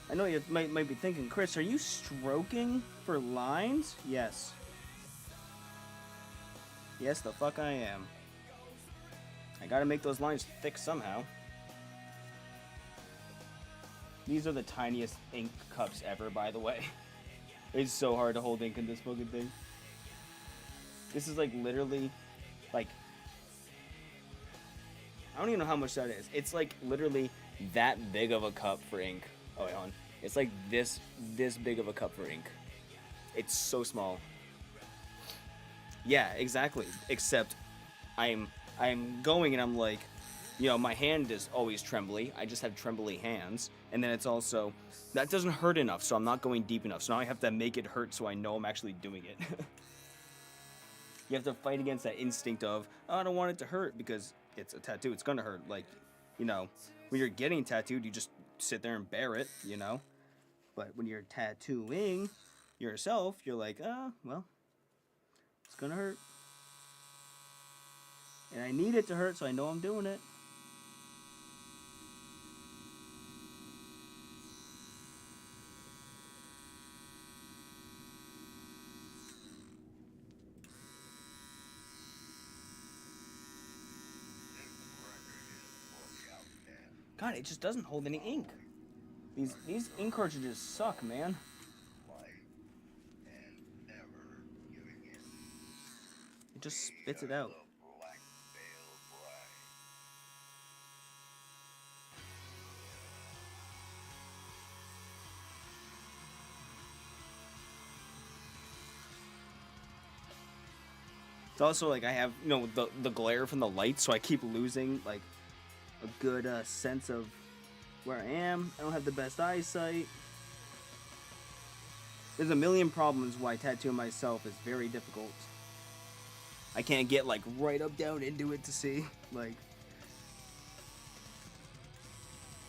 I know you might be thinking, Chris, are you stroking for lines? Yes. Yes, the fuck I am. I gotta make those lines thick somehow. These are the tiniest ink cups ever, by the way. It's so hard to hold ink in this fucking thing. This is like literally, like, I don't even know how much that is. It's like literally that big of a cup for ink. Oh wait, hold on. It's like this big of a cup for ink. It's so small. Yeah, exactly. Except I'm going and I'm like, you know, my hand is always trembly. I just have trembly hands. And then it's also, that doesn't hurt enough, so I'm not going deep enough. So now I have to make it hurt so I know I'm actually doing it. You have to fight against that instinct of, oh, I don't want it to hurt because it's a tattoo. It's gonna hurt. Like, you know, when you're getting tattooed, you just sit there and bear it, you know? But when you're tattooing yourself, you're like, well, it's gonna hurt. And I need it to hurt so I know I'm doing it. God, it just doesn't hold any ink. These ink cartridges suck, man. It just spits it out. It's also like I have, you know, the glare from the light, so I keep losing like a good sense of where I am. I don't have the best eyesight. There's a million problems why tattooing myself is very difficult. I can't get like right up down into it to see. Like,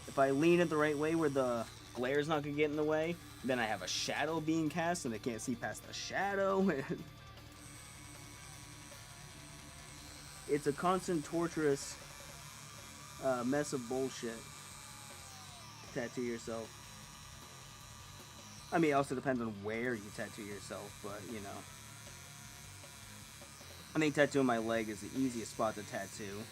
if I lean it the right way where the glare's not gonna get in the way, then I have a shadow being cast and I can't see past the shadow. It's a constant torturous mess of bullshit to tattoo yourself. I mean, it also depends on where you tattoo yourself, but you know. I think tattooing my leg is the easiest spot to tattoo.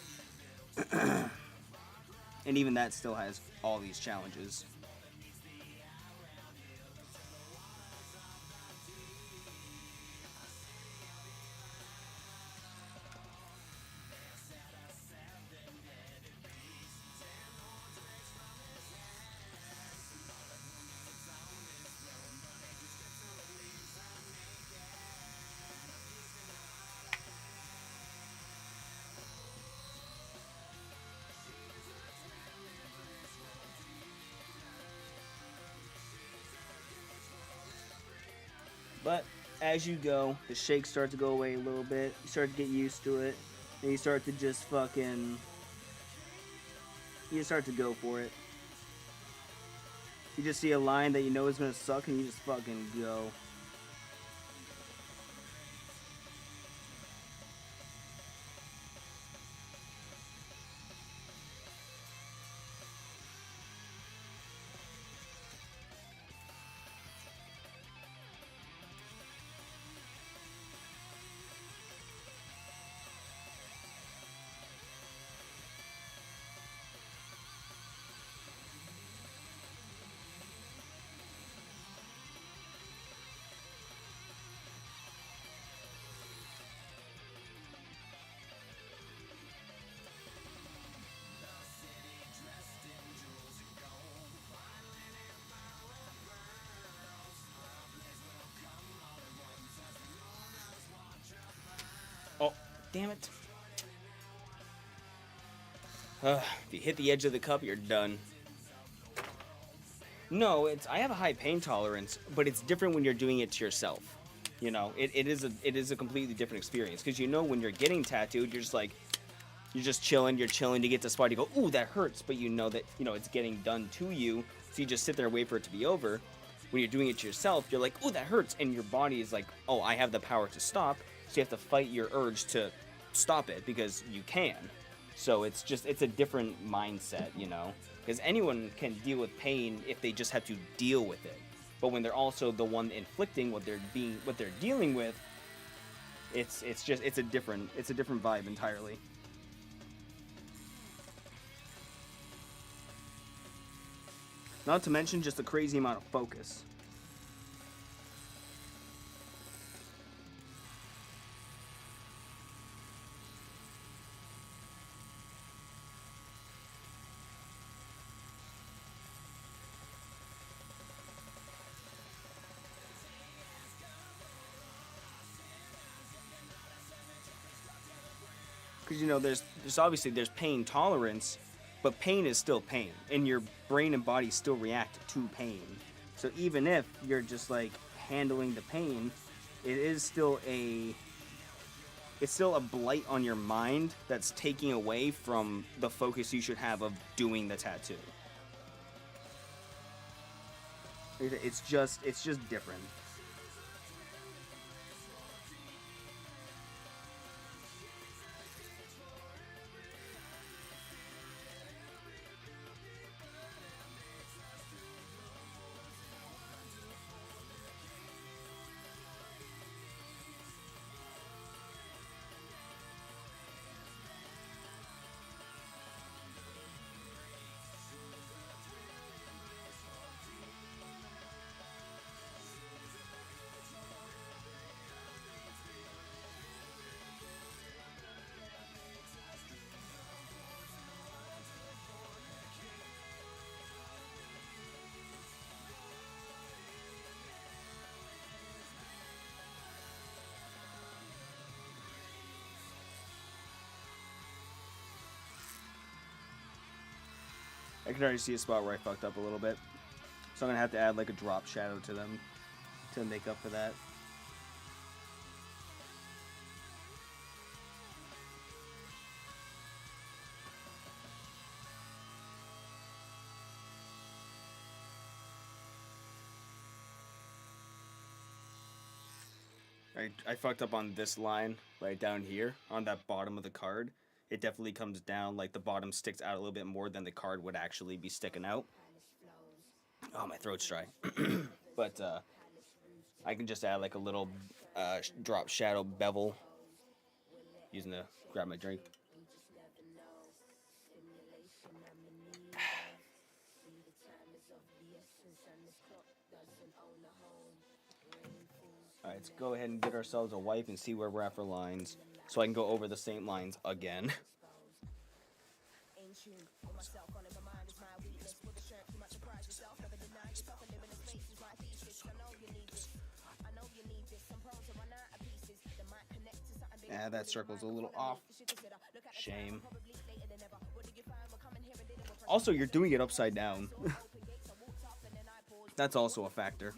And even that still has all these challenges. But as you go, the shakes start to go away a little bit. You start to get used to it. And you start to just fucking... You start to go for it. You just see a line that you know is going to suck and you just fucking go. Oh, damn it. If you hit the edge of the cup, you're done. No, I have a high pain tolerance, but it's different when you're doing it to yourself. You know, it is a completely different experience. Because you know when you're getting tattooed, you're just like, you're just chilling, you get to the spot, you go, ooh, that hurts, but you know that, you know, it's getting done to you, so you just sit there and wait for it to be over. When you're doing it to yourself, you're like, ooh, that hurts, and your body is like, oh, I have the power to stop, so you have to fight your urge to stop it, because you can. So it's a different mindset, you know? Because anyone can deal with pain if they just have to deal with it. But when they're also the one inflicting what they're dealing with, it's a different vibe entirely. Not to mention just a crazy amount of focus. Because, you know, there's obviously there's pain tolerance, but pain is still pain, and your brain and body still react to pain. So even if you're just like handling the pain, it is still a blight on your mind that's taking away from the focus you should have of doing the tattoo. It's just different. I can already see a spot where I fucked up a little bit. So I'm going to have to add like a drop shadow to them to make up for that. I fucked up on this line right down here on that bottom of the card. It definitely comes down, like the bottom sticks out a little bit more than the card would actually be sticking out. Oh, my throat's dry. But I can just add like a little drop shadow bevel using the grab my drink. Alright, let's go ahead and get ourselves a wipe and see where we're at for lines. So I can go over the same lines again. Yeah, that circle's a little off. Shame. Also, you're doing it upside down. That's also a factor.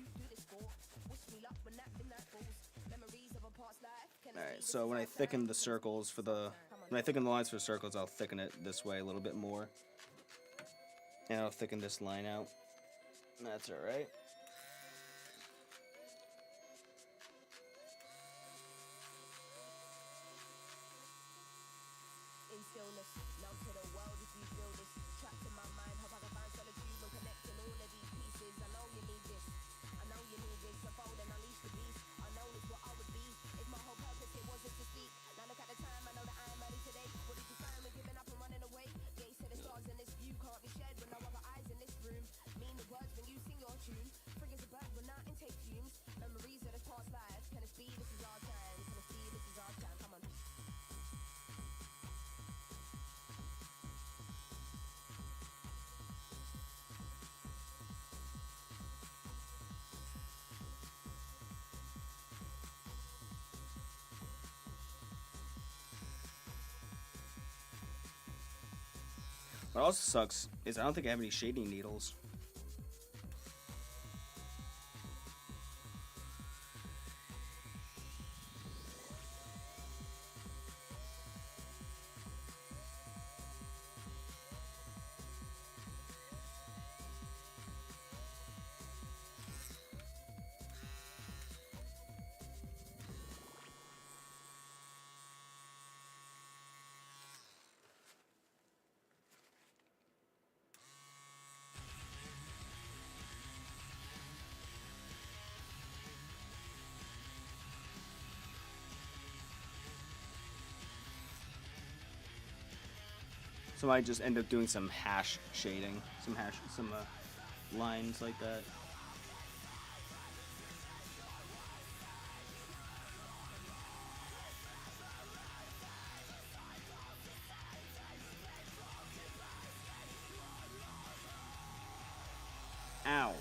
Alright, so when I thicken the circles when I thicken the lines for the circles, I'll thicken it this way a little bit more. And I'll thicken this line out. That's alright. What also sucks is I don't think I have any shading needles. So I might just end up doing some hash shading, some lines like that. Ow.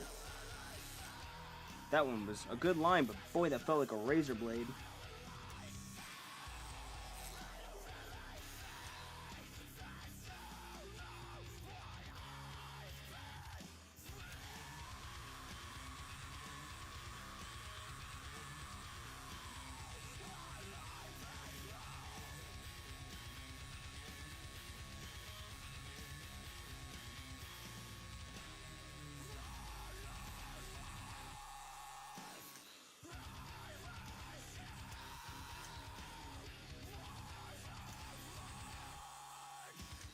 That one was a good line, but boy, that felt like a razor blade.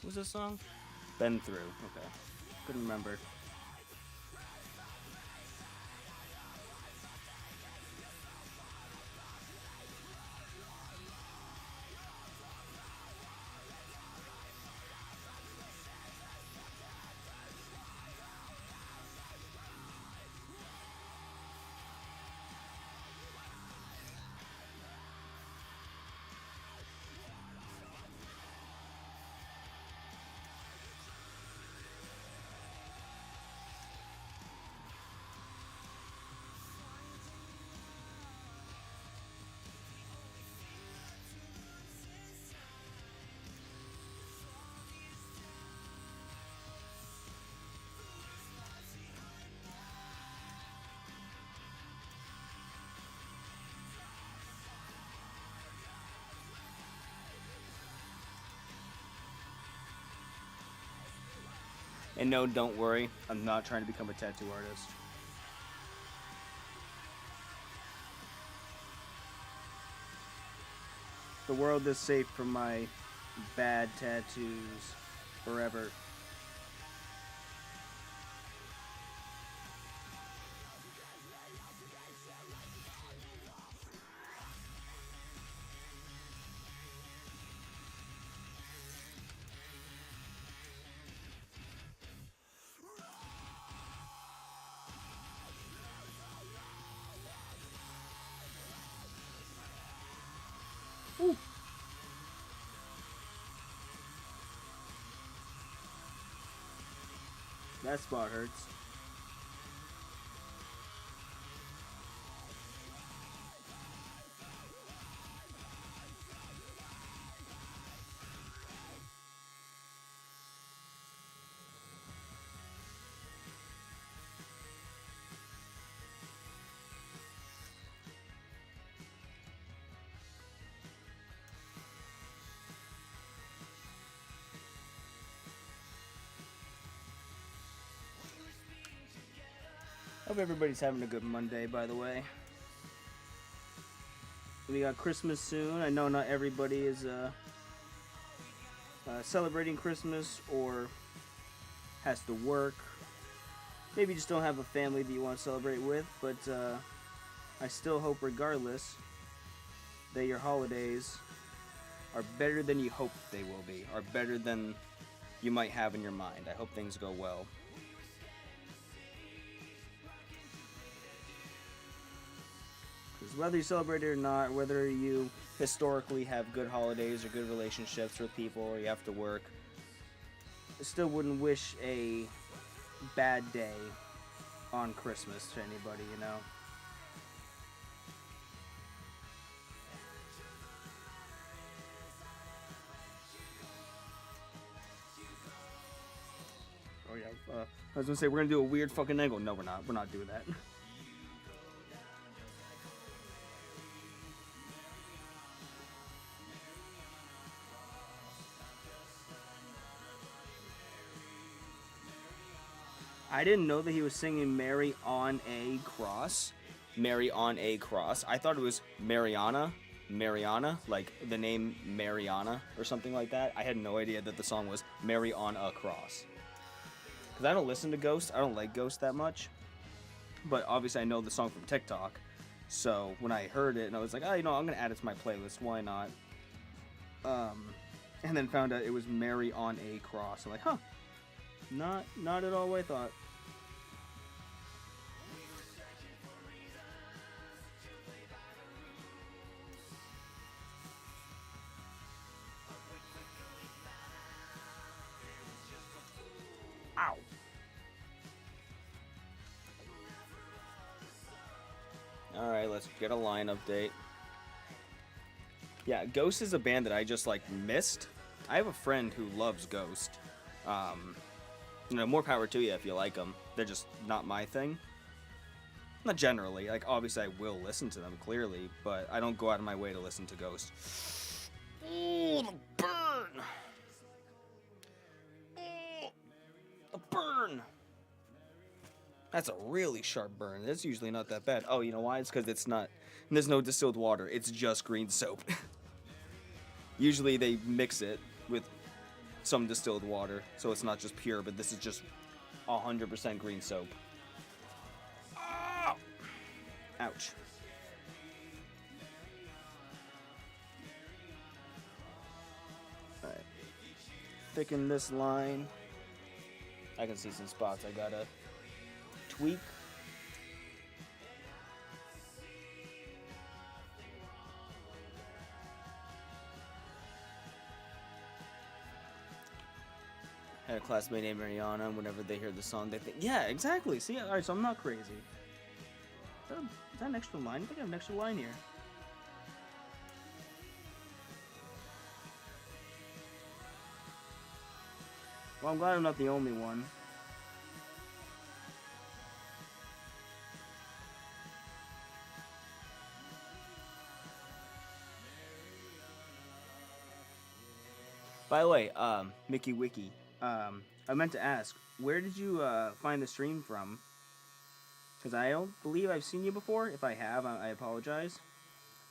What was this song? Been Through. Okay. Couldn't remember. And no, don't worry, I'm not trying to become a tattoo artist. The world is safe from my bad tattoos forever. Ooh. That spot hurts. Hope everybody's having a good Monday, by the way. We got Christmas soon. I know not everybody is celebrating Christmas or has to work. Maybe you just don't have a family that you want to celebrate with, but I still hope regardless that your holidays are better than you hope they will be, are better than you might have in your mind. I hope things go well. Because whether you celebrate it or not, whether you historically have good holidays or good relationships with people or you have to work, I still wouldn't wish a bad day on Christmas to anybody, you know? Oh yeah, I was gonna say we're gonna do a weird fucking angle. No, we're not. We're not doing that. I didn't know that he was singing Mary on a Cross. Mary on a Cross. I thought it was Mariana, like the name Mariana or something like that. I had no idea that the song was Mary on a Cross. Because I don't listen to Ghost. I don't like Ghost that much. But obviously I know the song from TikTok. So when I heard it, and I was like, oh, you know, I'm going to add it to my playlist. Why not? And then found out it was Mary on a Cross. I'm like, huh. Not at all what I thought. Alright, let's get a line update. Yeah, Ghost is a band that I just, like, missed. I have a friend who loves Ghost. More power to you if you like them. They're just not my thing. Not generally. Like, obviously I will listen to them, clearly, but I don't go out of my way to listen to Ghost. Oh, the burn! Oh, the burn! That's a really sharp burn. That's usually not that bad. Oh, you know why? It's because there's no distilled water. It's just green soap. Usually they mix it with some distilled water, so it's not just pure, but this is just 100% green soap. Oh! Ouch. Alright. Thicken this line. I can see some spots I gotta tweak. I had a classmate named Mariana, and whenever they hear the song, they think, yeah, exactly. See, alright, so I'm not crazy. Is that an extra line? I think I have an extra line here. Well, I'm glad I'm not the only one. By the way, Mickey Wiki, I meant to ask, where did you find the stream from? Because I don't believe I've seen you before. If I have, I apologize.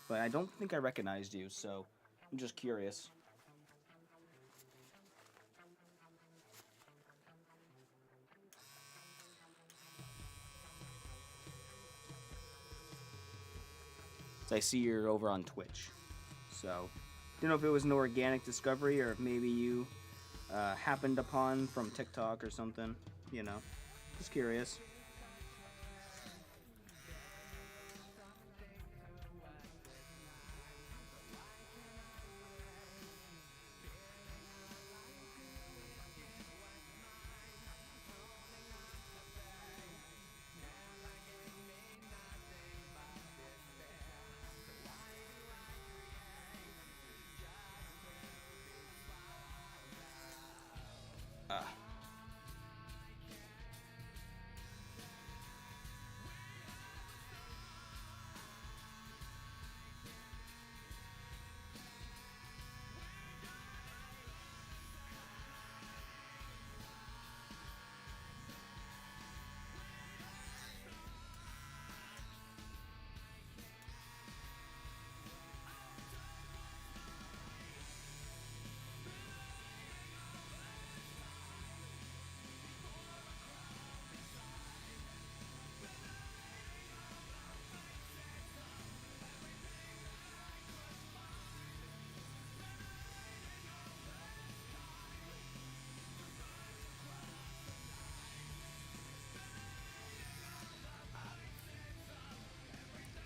But I don't think I recognized you, so I'm just curious. So I see you're over on Twitch. So, didn't know if it was an organic discovery or if maybe you happened upon from TikTok or something. You know, just curious.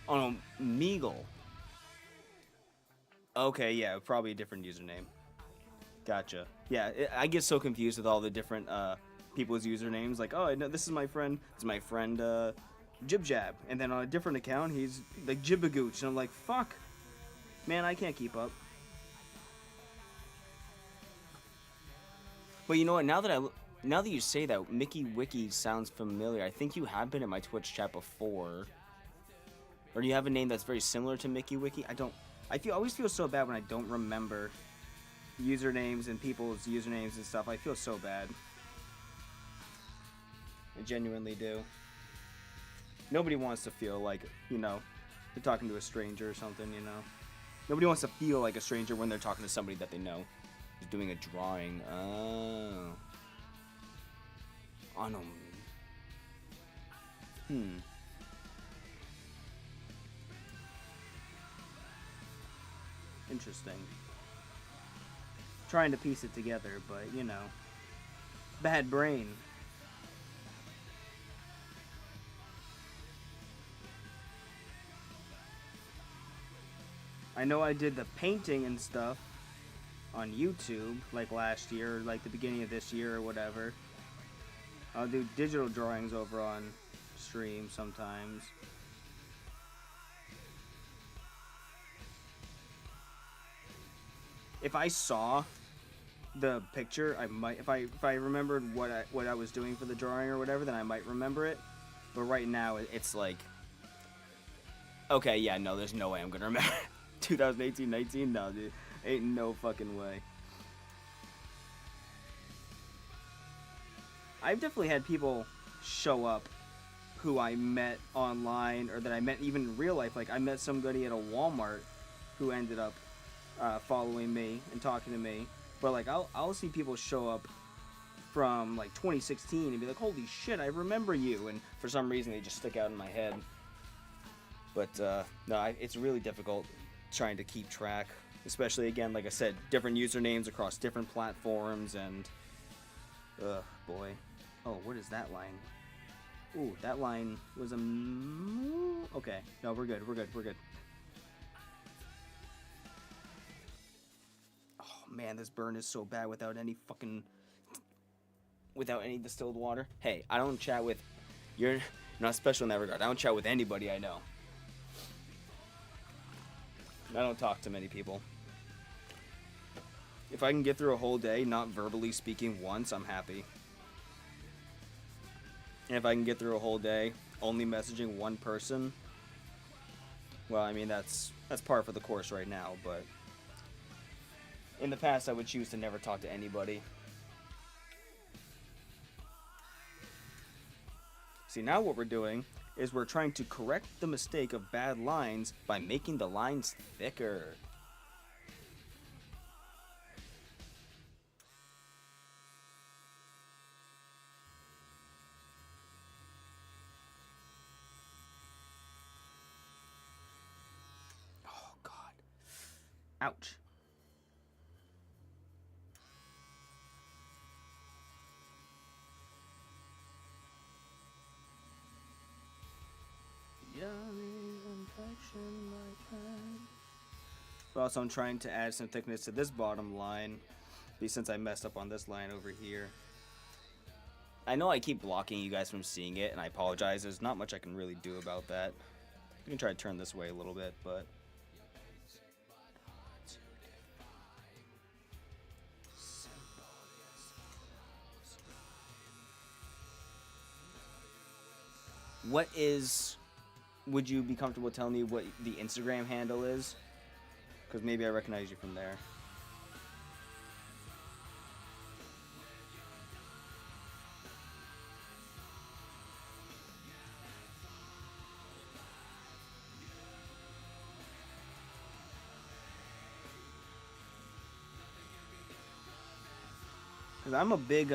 Oh no, Meagle. Okay, yeah, probably a different username. Gotcha. Yeah, I get so confused with all the different people's usernames. Like, oh, no, this is my friend. It's my friend Jib Jab, and then on a different account, he's like Jibagooch, and I'm like, fuck, man, I can't keep up. But you know what? Now that you say that, Mickey Wiki sounds familiar. I think you have been in my Twitch chat before. Or do you have a name that's very similar to Mickey Wiki? I always feel so bad when I don't remember usernames and people's usernames and stuff. I feel so bad. I genuinely do. Nobody wants to feel like, they're talking to a stranger or something, Nobody wants to feel like a stranger when they're talking to somebody that they know. Who's doing a drawing. Oh. Oh, no. Interesting. Trying to piece it together, but, bad brain. I know I did the painting and stuff on YouTube, like last year, or like the beginning of this year or whatever. I'll do digital drawings over on stream sometimes. if I saw the picture, I might, if I remembered what I was doing for the drawing or whatever, then I might remember it. But right now, it's like, okay, yeah, no, there's no way I'm gonna remember 2018-19. No, dude, ain't no fucking way. I've definitely had people show up who I met online or that I met even in real life. Like, I met somebody at a Walmart who ended up following me and talking to me. But like, I'll see people show up from like 2016 and be like, holy shit, I remember you, and for some reason they just stick out in my head. But no, it's really difficult trying to keep track, especially, again, like I said, different usernames across different platforms, and boy. Oh, what is that line? Ooh, that line was a... Okay, no, we're good. Oh man, this burn is so bad without any distilled water. Hey, I don't chat with... You're not special in that regard. I don't chat with anybody I know. I don't talk to many people. If I can get through a whole day not verbally speaking once, I'm happy. And if I can get through a whole day only messaging one person, well, I mean, that's par for the course right now, but in the past I would choose to never talk to anybody. See, now what we're doing is we're trying to correct the mistake of bad lines by making the lines thicker. Oh, God. Ouch. But also I'm trying to add some thickness to this bottom line, since I messed up on this line over here. I know I keep blocking you guys from seeing it, and I apologize. There's not much I can really do about that. I can try to turn this way a little bit, but... What is... Would you be comfortable telling me what the Instagram handle is? Because maybe I recognize you from there. Because I'm a big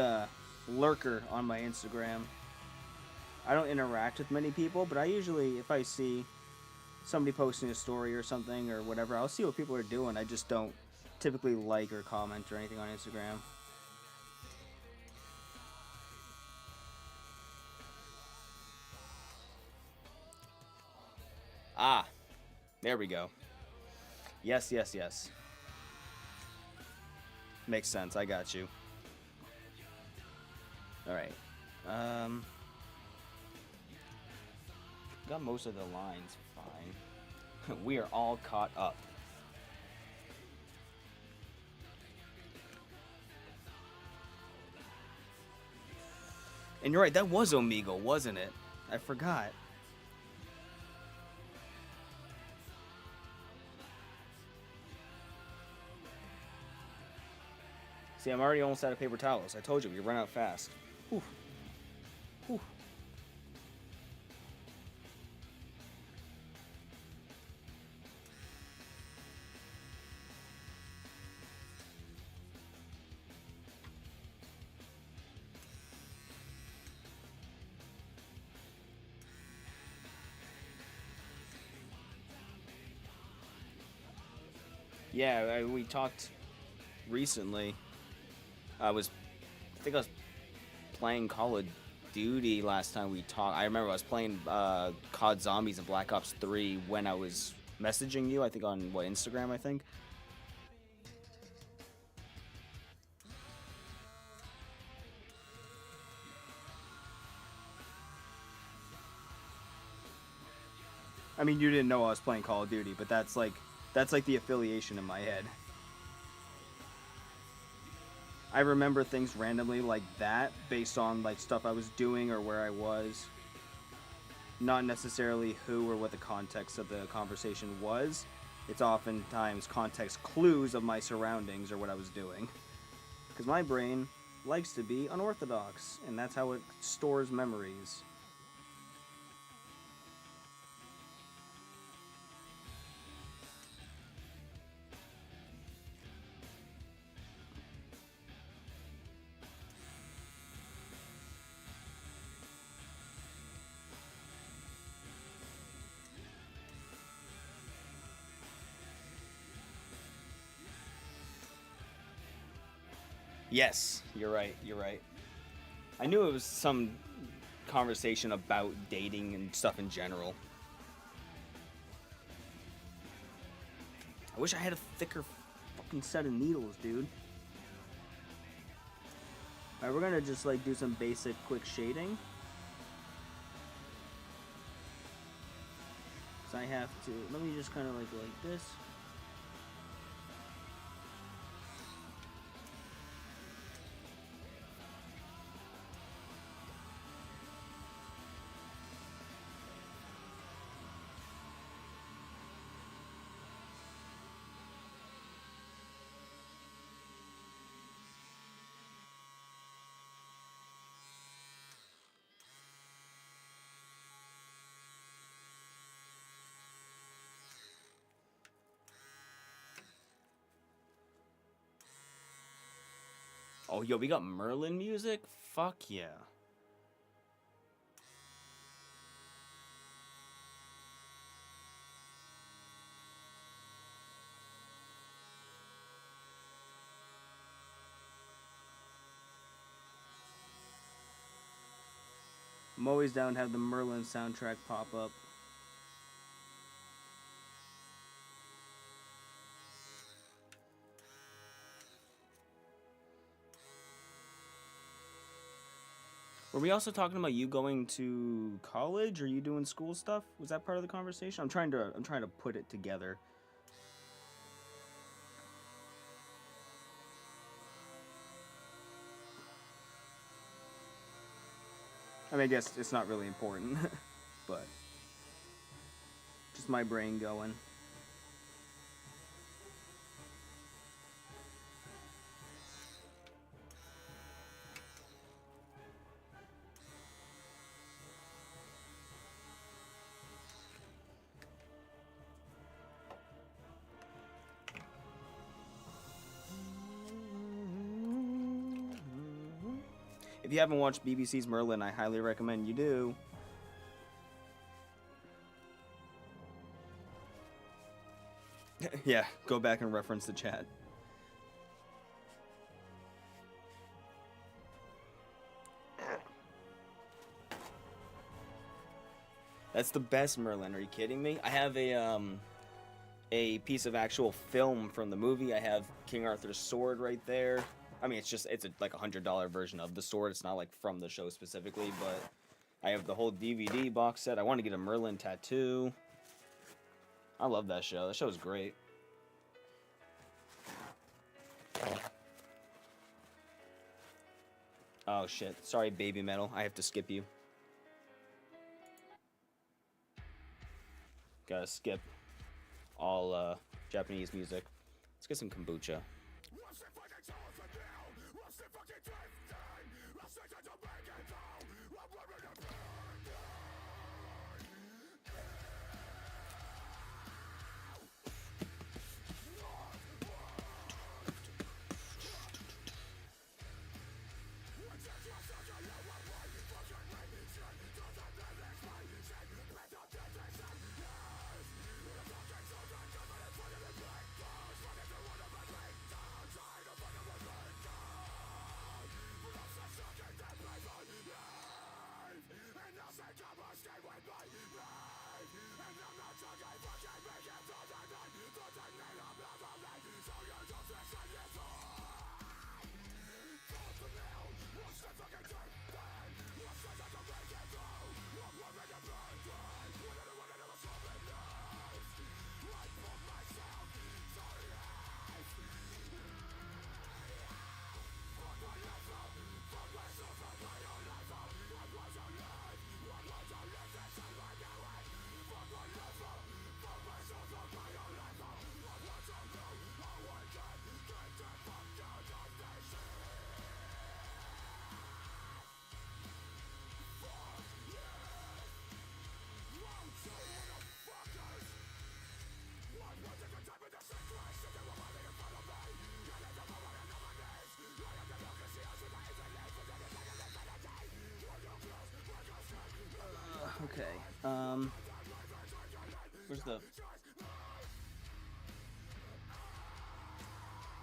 lurker on my Instagram. I don't interact with many people, but I usually, if I see somebody posting a story or something or whatever, I'll see what people are doing. I just don't typically like or comment or anything on Instagram. Ah, there we go. Yes. Makes sense, I got you. Alright. Got most of the lines fine. We are all caught up. And you're right, that was Omegle, wasn't it? I forgot. See, I'm already almost out of paper towels. I told you, we run out fast. Whew. Whew. Yeah, we talked recently. I think I was playing Call of Duty last time we talked. I remember I was playing COD Zombies and Black Ops 3 when I was messaging you, I think on, Instagram, I think? I mean, you didn't know I was playing Call of Duty, but that's like the affiliation in my head. I remember things randomly like that based on like stuff I was doing or where I was. Not necessarily who or what the context of the conversation was. It's oftentimes context clues of my surroundings or what I was doing. Because my brain likes to be unorthodox, and that's how it stores memories. Yes, you're right, you're right. I knew it was some conversation about dating and stuff in general. I wish I had a thicker fucking set of needles, dude. Alright, we're gonna just like do some basic quick shading. So I have to, let me just kind of like this. Oh, yo, we got Merlin music? Fuck yeah. I'm always down to have the Merlin soundtrack pop up. Were we also talking about you going to college or you doing school stuff? Was that part of the conversation? I'm trying to put it together. I mean, I guess it's not really important, but just my brain going. If you haven't watched BBC's Merlin, I highly recommend you do. Yeah, go back and reference the chat. That's the best Merlin. Are you kidding me? I have a piece of actual film from the movie. I have King Arthur's sword right there. I mean, it's like $100 version of the sword. It's not like from the show specifically, but I have the whole DVD box set. I want to get a Merlin tattoo. I love that show. That show's great. Oh shit. Sorry, Baby Metal. I have to skip you. Gotta skip all Japanese music. Let's get some kombucha. Where's the...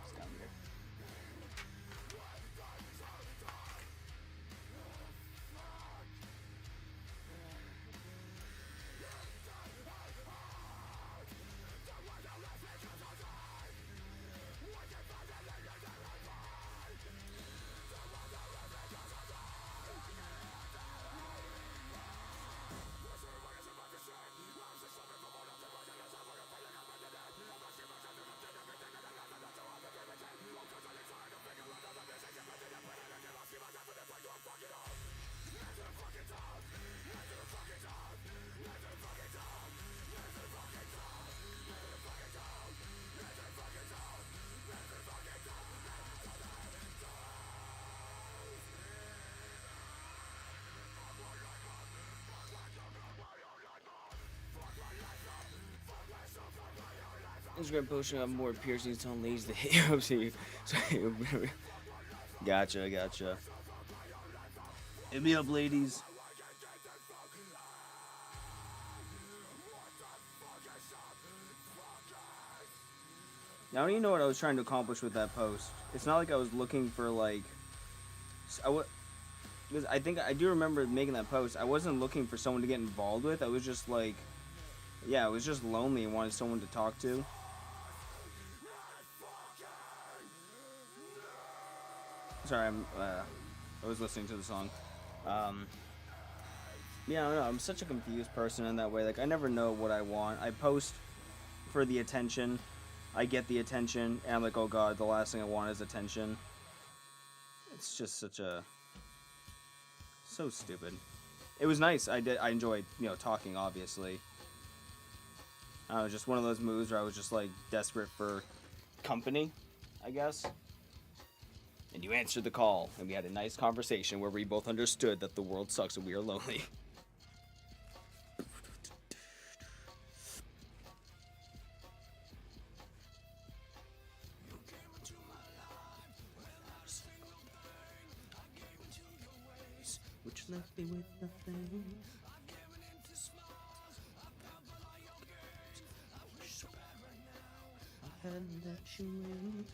It's down here. Instagram posting up more piercings telling ladies to hit you up. So gotcha. Hit me up, ladies. Now, I don't even know what I was trying to accomplish with that post. It's not like I was looking for, like... Because I think I do remember making that post. I wasn't looking for someone to get involved with. I was just like... Yeah, I was just lonely and wanted someone to talk to. Sorry, I was listening to the song. Yeah, I don't know. I'm such a confused person in that way. Like, I never know what I want. I post for the attention. I get the attention, and I'm like, oh god, the last thing I want is attention. It's just such a... So stupid. It was nice. I enjoyed, talking, obviously. I don't know, just one of those moves where I was just, like, desperate for company, I guess. And you answered the call, and we had a nice conversation where we both understood that the world sucks and we are lonely. Which left me with nothing. I hadn't let you in.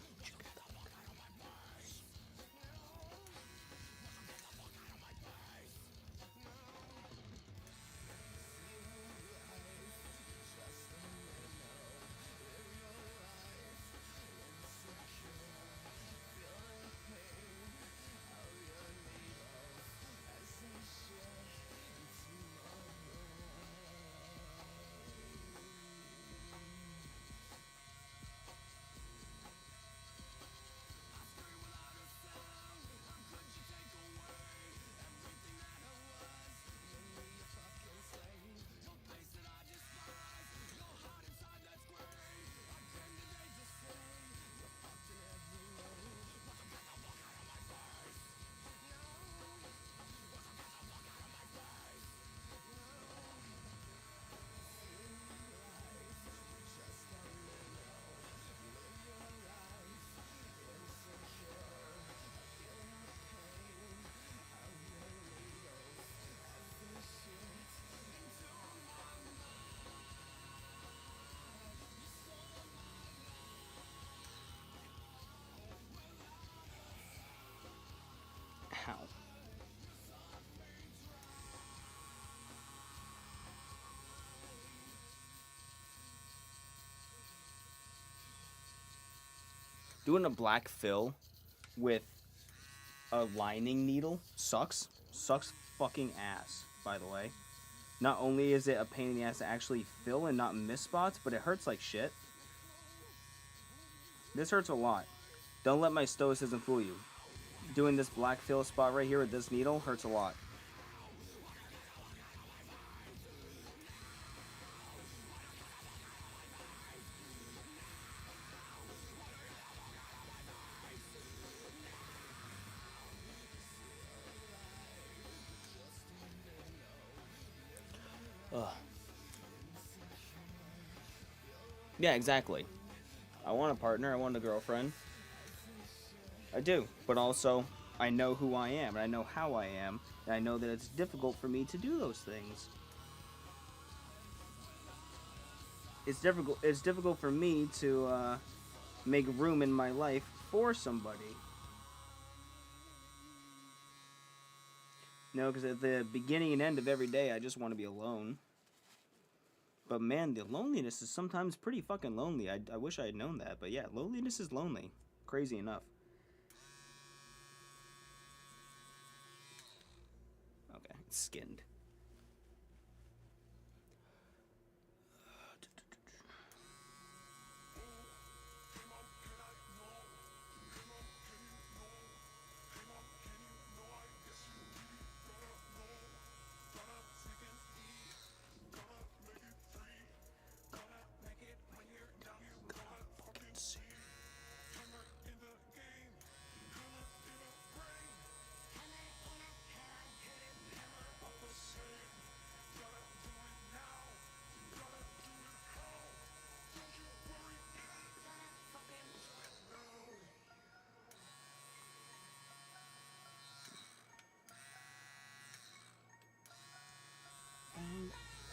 Ow. Doing a black fill with a lining needle sucks. Sucks fucking ass, by the way. Not only is it a pain in the ass to actually fill and not miss spots, but it hurts like shit. This hurts a lot. Don't let my stoicism fool you. Doing this black fill spot right here with this needle hurts a lot. Ugh. Yeah, exactly. I want a partner. I want a girlfriend. I do. But also, I know who I am, and I know how I am, and I know that it's difficult for me to do those things. it's difficult. It's difficult for me to make room in my life for somebody. No, because at the beginning and end of every day, I just want to be alone. But man, the loneliness is sometimes pretty fucking lonely. I wish I had known that. But yeah, loneliness is lonely. Crazy enough. Okay, it's skinned.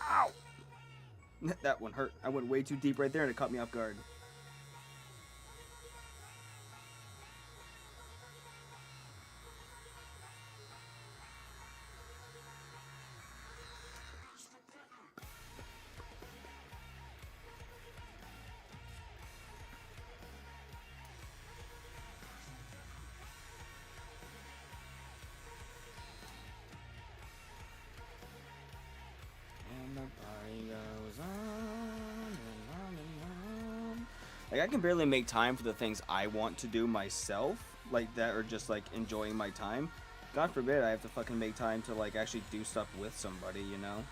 Ow! That one hurt. I went way too deep right there and it caught me off guard. And the party goes on and on and on. Like, I can barely make time for the things I want to do myself, like that, or just like enjoying my time. God forbid I have to fucking make time to like actually do stuff with somebody, you know?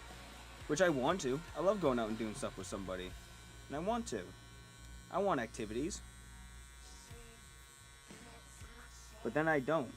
Which I want to. I love going out and doing stuff with somebody. And I want to. I want activities. But then I don't.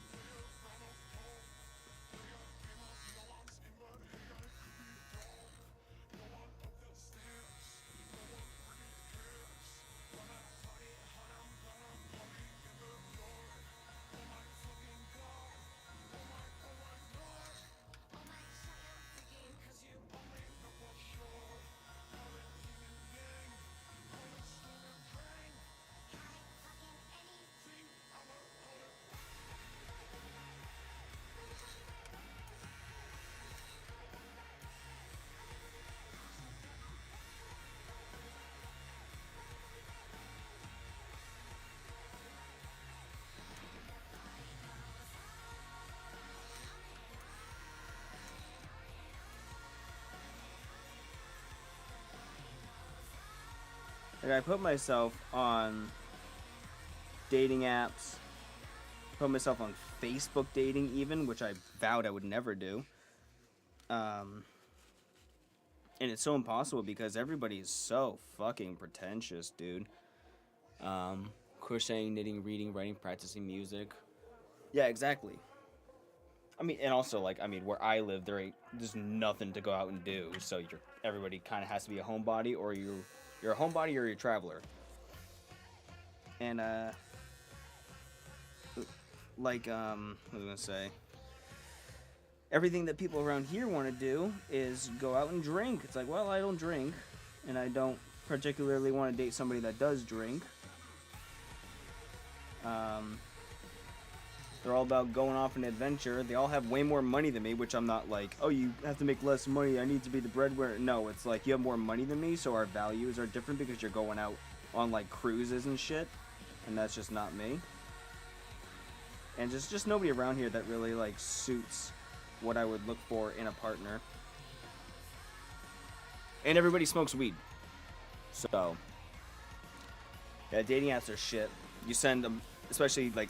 Like, I put myself on dating apps, put myself on Facebook dating even, which I vowed I would never do. And it's so impossible because everybody is so fucking pretentious, dude. Crocheting, knitting, reading, writing, practicing music. Yeah, exactly. I mean, and also, like, I mean, where I live, there's nothing to go out and do, so everybody kind of has to be a homebody, or you're a homebody or you're a traveler. And what was I gonna say? Everything that people around here want to do is go out and drink. It's like, well, I don't drink, and I don't particularly want to date somebody that does drink. They're all about going off an adventure. They all have way more money than me, which I'm not like, oh, you have to make less money, I need to be the breadwinner. No, it's like you have more money than me, so our values are different because you're going out on like cruises and shit, and that's just not me. And just nobody around here that really like suits what I would look for in a partner. And everybody smokes weed. So, yeah, dating apps are shit. You send them, especially like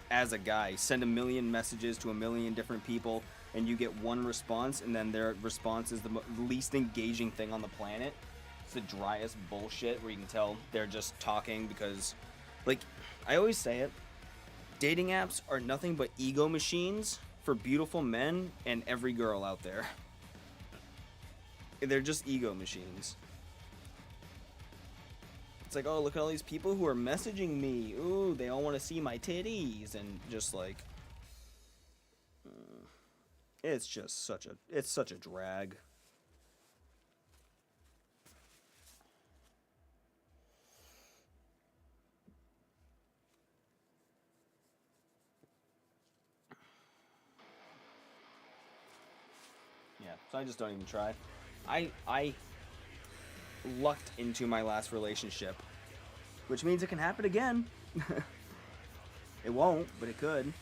as a guy, send a million messages to a million different people, and you get one response, and then their response is the least engaging thing on the planet. It's the driest bullshit where you can tell they're just talking because, like, I always say it, dating apps are nothing but ego machines for beautiful men and every girl out there. They're just ego machines. It's like, oh, look at all these people who are messaging me. Ooh, they all want to see my titties. And just like, it's such a drag. so I just don't even try. I lucked into my last relationship, which means it can happen again. It won't, but it could.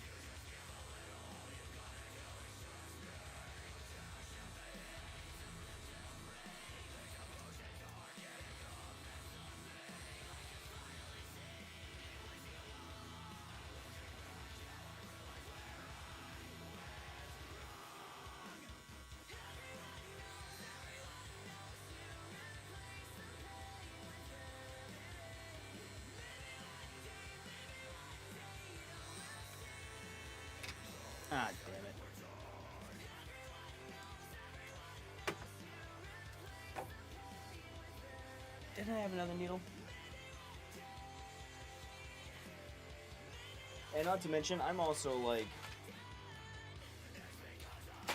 Ah, damn it. Didn't I have another needle? And not to mention, I'm also like,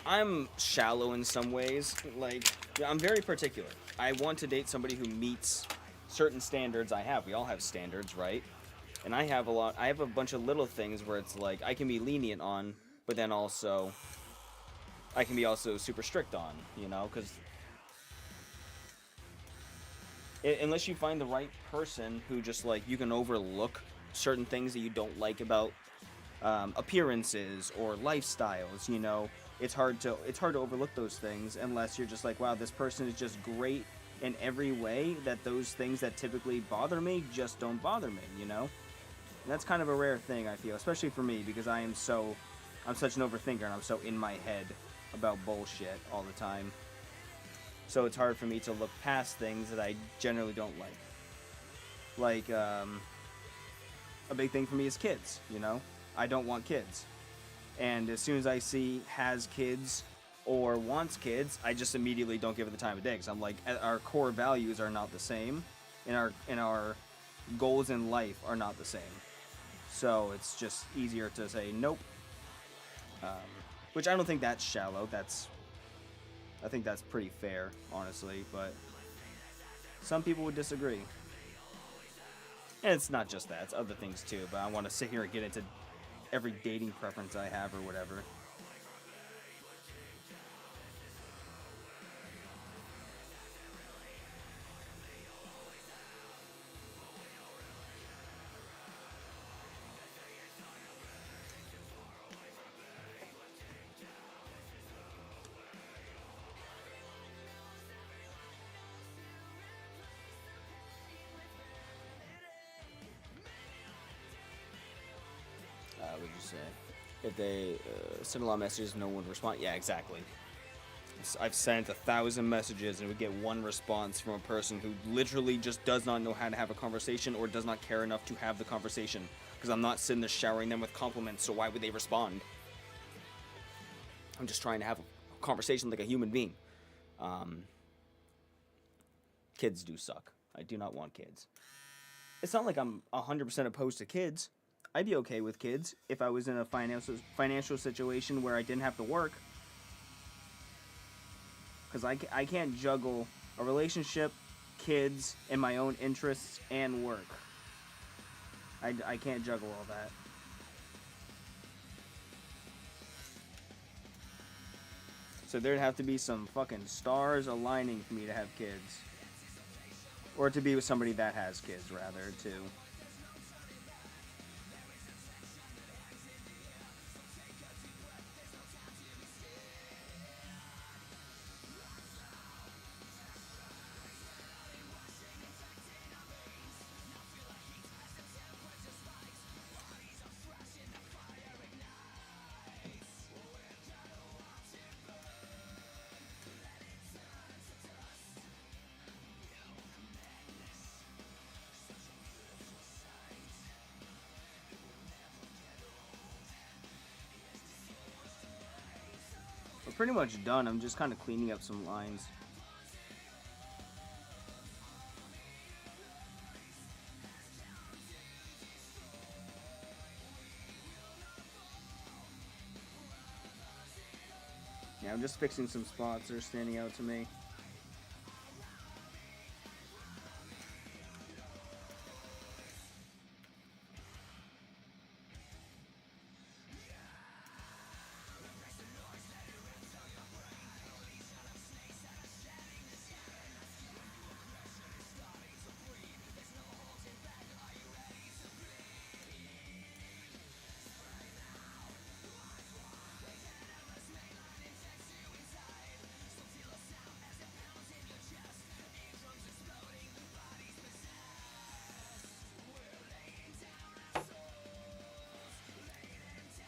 I'm shallow in some ways. Like, I'm very particular. I want to date somebody who meets certain standards I have. We all have standards, right? And I have a bunch of little things where it's like I can be lenient on, but then also I can be also super strict on, because unless you find the right person who just like you can overlook certain things that you don't like about appearances or lifestyles, it's hard to overlook those things unless you're just like, wow, this person is just great in every way that those things that typically bother me just don't bother me, And that's kind of a rare thing, I feel, especially for me, because I'm such an overthinker and I'm so in my head about bullshit all the time. So it's hard for me to look past things that I generally don't like. Like, a big thing for me is kids, I don't want kids. And as soon as I see has kids or wants kids, I just immediately don't give it the time of day. Because I'm like, our core values are not the same, and our goals in life are not the same. So it's just easier to say nope. Which I don't think that's shallow. I think that's pretty fair, honestly. But some people would disagree. And it's not just that; it's other things too. But I want to sit here and get into every dating preference I have or whatever. What would you say? If they send a lot of messages, no one would respond. Yeah, exactly. I've sent 1,000 messages and we get one response from a person who literally just does not know how to have a conversation or does not care enough to have the conversation. Because I'm not sitting there showering them with compliments, so why would they respond? I'm just trying to have a conversation like a human being. Kids do suck. I do not want kids. It's not like I'm 100% opposed to kids. I'd be okay with kids if I was in a financial situation where I didn't have to work. Because I can't juggle a relationship, kids, and my own interests and work. I can't juggle all that. So there'd have to be some fucking stars aligning for me to have kids. Or to be with somebody that has kids, rather, too. We're pretty much done. I'm just kind of cleaning up some lines. Yeah, I'm just fixing some spots that are standing out to me.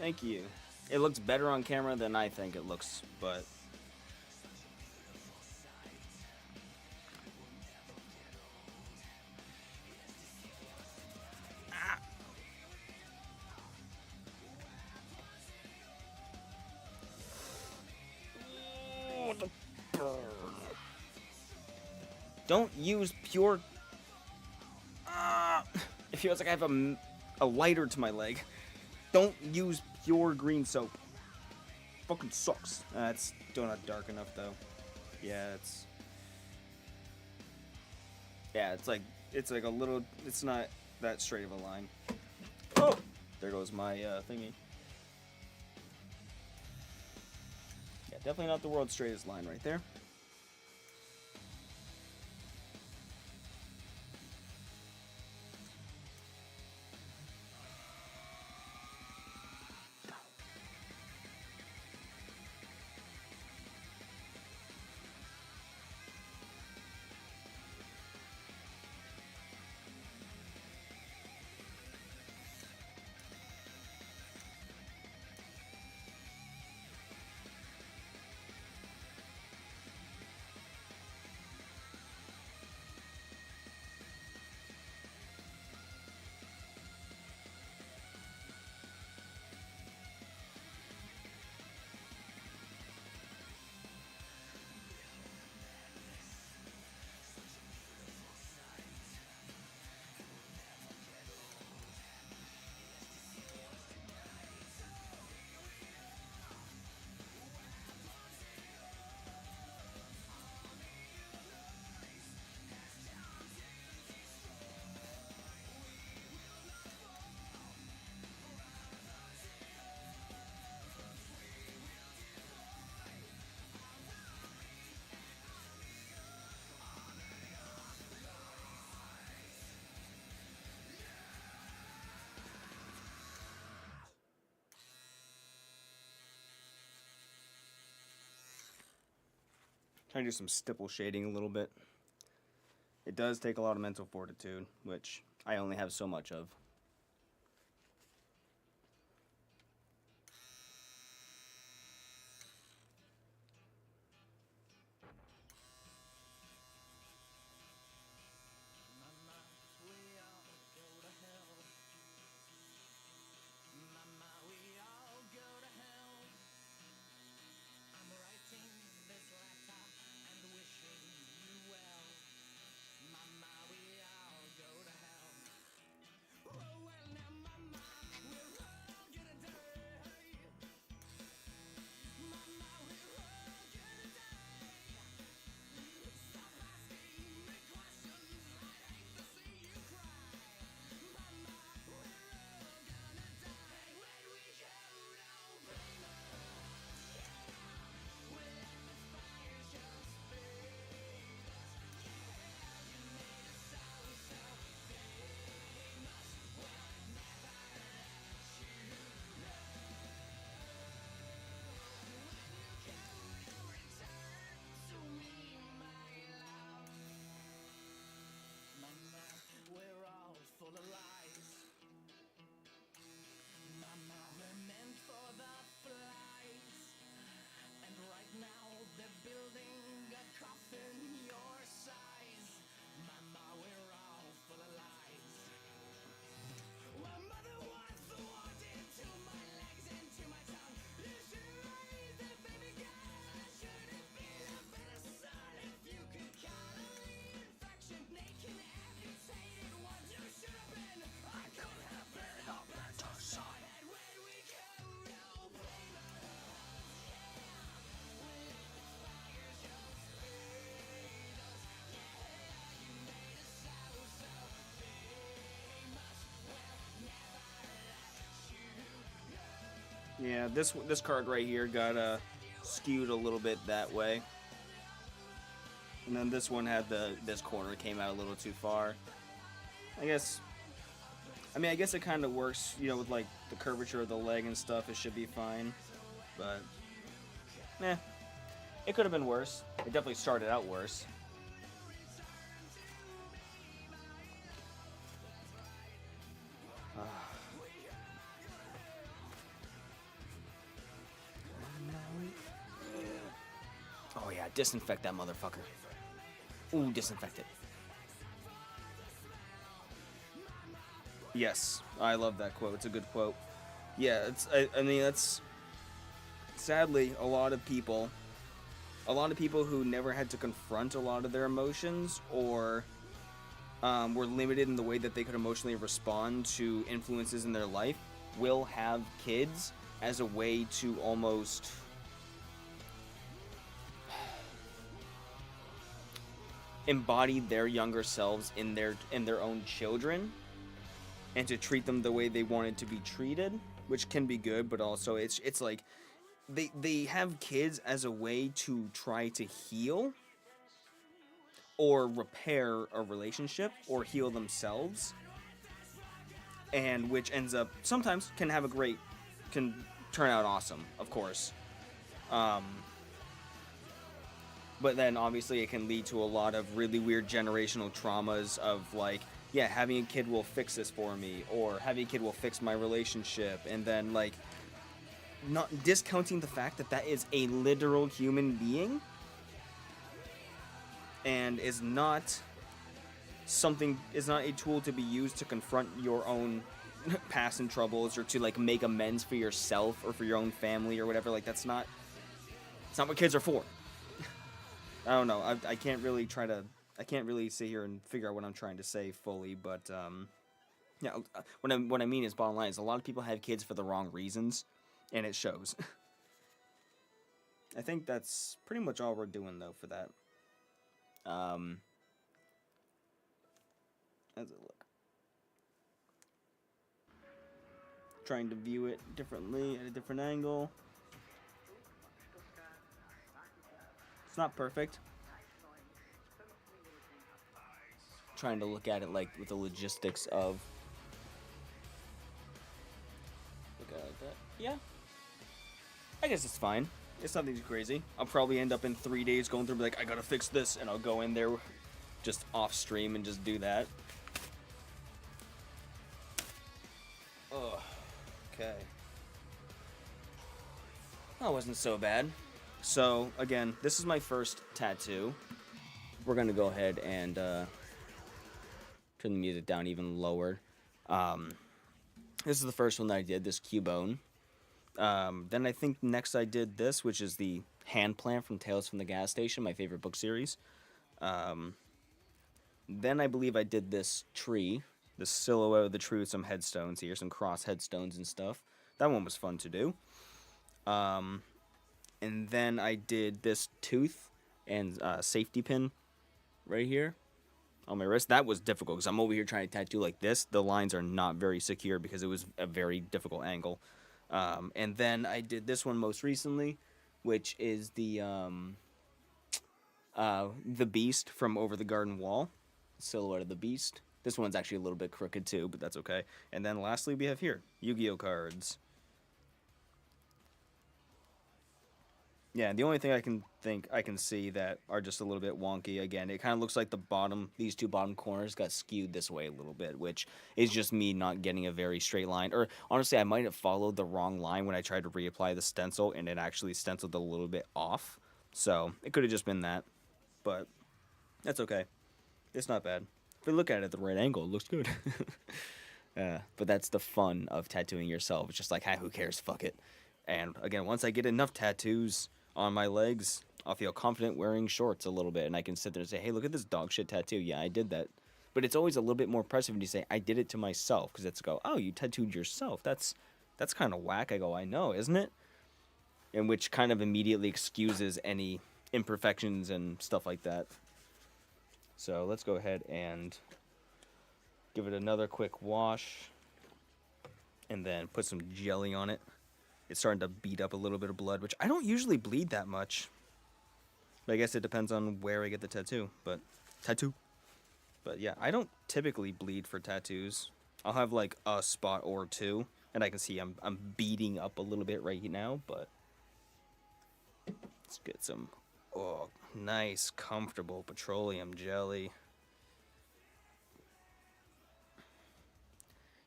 Thank you. It looks better on camera than I think it looks, but... Oh, the burn. Don't use pure... It feels like I have a lighter to my leg. Don't use pure green soap. Fucking sucks. It's still not dark enough though. Yeah, it's... Yeah, it's like a little... It's not that straight of a line. Oh! There goes my thingy. Yeah, definitely not the world's straightest line right there. Trying to do some stipple shading a little bit. It does take a lot of mental fortitude, which I only have so much of. Yeah, this card right here got skewed a little bit that way. And then this one had this corner came out a little too far. I guess it kind of works, you know, with like the curvature of the leg and stuff. It should be fine, but it could have been worse. It definitely started out worse. yeah, disinfect that motherfucker. Ooh, disinfect it. Yes, I love that quote. It's a good quote. Yeah, I mean, that's sadly a lot of people who never had to confront a lot of their emotions, or were limited in the way that they could emotionally respond to influences in their life, will have kids as a way to almost embody their younger selves in their own children, and to treat them the way they wanted to be treated, which can be good, but also it's like they have kids as a way to try to heal or repair a relationship or heal themselves, and which ends up sometimes can turn out awesome, of course. Um, but then obviously it can lead to a lot of really weird generational traumas of like, yeah, having a kid will fix this for me, or having a kid will fix my relationship, and then like not discounting the fact that that is a literal human being and is not a tool to be used to confront your own past and troubles, or to like make amends for yourself or for your own family or whatever. Like it's not what kids are for. I don't know. I can't really sit here and figure out what I'm trying to say fully, but yeah, what I mean is, bottom line is, a lot of people have kids for the wrong reasons, and it shows. I think that's pretty much all we're doing though for that. How's it look? Trying to view it differently at a different angle. It's not perfect. Trying to look at it like with the logistics of. Look at it like that. Yeah. I guess it's fine. It's nothing too crazy. I'll probably end up in 3 days going through, like, I gotta fix this, and I'll go in there just off stream and just do that. Ugh. Okay. That wasn't so bad. So, again, this is my first tattoo. We're gonna go ahead and turn the music down even lower. This is the first one that I did, this Cubone. Then I think next I did this, which is the hand plant from Tales from the Gas Station, my favorite book series. Then I believe I did this tree, the silhouette of the tree with some headstones here, some cross headstones and stuff. That one was fun to do. And then I did this tooth and safety pin right here on my wrist. That was difficult because I'm over here trying to tattoo like this. The lines are not very secure because it was a very difficult angle. And then I did this one most recently, which is the Beast from Over the Garden Wall, silhouette of the Beast. This one's actually a little bit crooked too, but that's okay. And then lastly we have here Yu-Gi-Oh cards. Yeah, the only thing I can see that are just a little bit wonky, again, it kind of looks like these two bottom corners got skewed this way a little bit, which is just me not getting a very straight line. Or honestly, I might have followed the wrong line when I tried to reapply the stencil, and it actually stenciled a little bit off. So it could have just been that, but that's okay. It's not bad. If we look at it at the right angle, it looks good. But that's the fun of tattooing yourself. It's just like, who cares? Fuck it. And again, once I get enough tattoos on my legs, I'll feel confident wearing shorts a little bit, and I can sit there and say, hey, look at this dog shit tattoo. Yeah, I did that. But it's always a little bit more impressive when you say, I did it to myself, because it's go, oh, you tattooed yourself. That's kind of whack. I go, I know, isn't it? And which kind of immediately excuses any imperfections and stuff like that. So let's go ahead and give it another quick wash, and then put some jelly on it. It's starting to beat up a little bit of blood, which I don't usually bleed that much. But I guess it depends on where I get the tattoo. But yeah, I don't typically bleed for tattoos. I'll have like a spot or two, and I can see I'm beating up a little bit right now, but let's get some nice, comfortable petroleum jelly.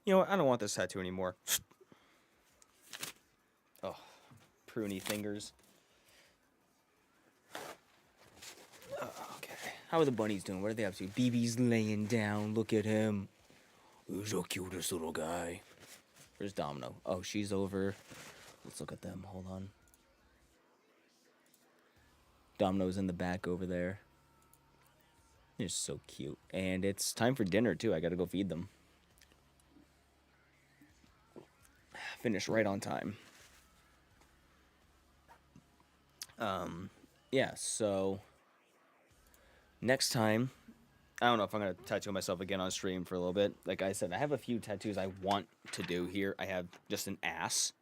You know what? I don't want this tattoo anymore. Oh, pruny fingers. How are the bunnies doing? What are they up to? BB's laying down. Look at him. He's the cutest little guy. Where's Domino? Oh, she's over. Let's look at them. Hold on. Domino's in the back over there. They're so cute. And it's time for dinner, too. I gotta go feed them. Finish right on time. Yeah, so next time, I don't know if I'm going to tattoo myself again on stream for a little bit. Like I said, I have a few tattoos I want to do here. I have just an ass,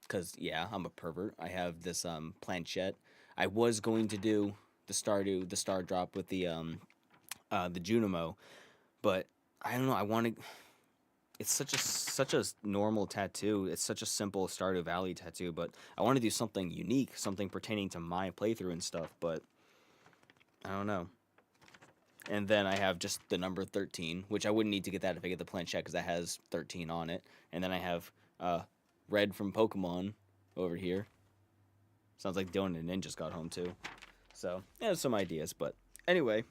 because, yeah, I'm a pervert. I have this planchette. I was going to do the star drop with the Junimo, but I don't know. I want to. It's such a normal tattoo. It's such a simple Stardew Valley tattoo, but I want to do something unique, something pertaining to my playthrough and stuff. But I don't know. And then I have just the number 13, which I wouldn't need to get that if I get the planchette because that has 13 on it. And then I have Red from Pokemon over here. Sounds like Dylan and Ninja's got home too. So I have some ideas, but anyway,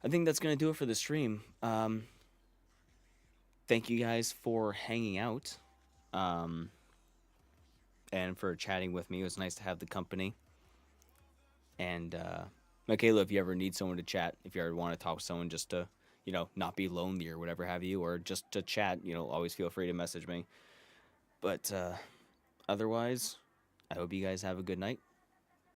I think that's gonna do it for the stream. Thank you guys for hanging out, and for chatting with me. It was nice to have the company. And Michaela, if you ever need someone to chat, if you ever want to talk to someone just to, not be lonely or whatever have you, or just to chat, always feel free to message me. But otherwise, I hope you guys have a good night.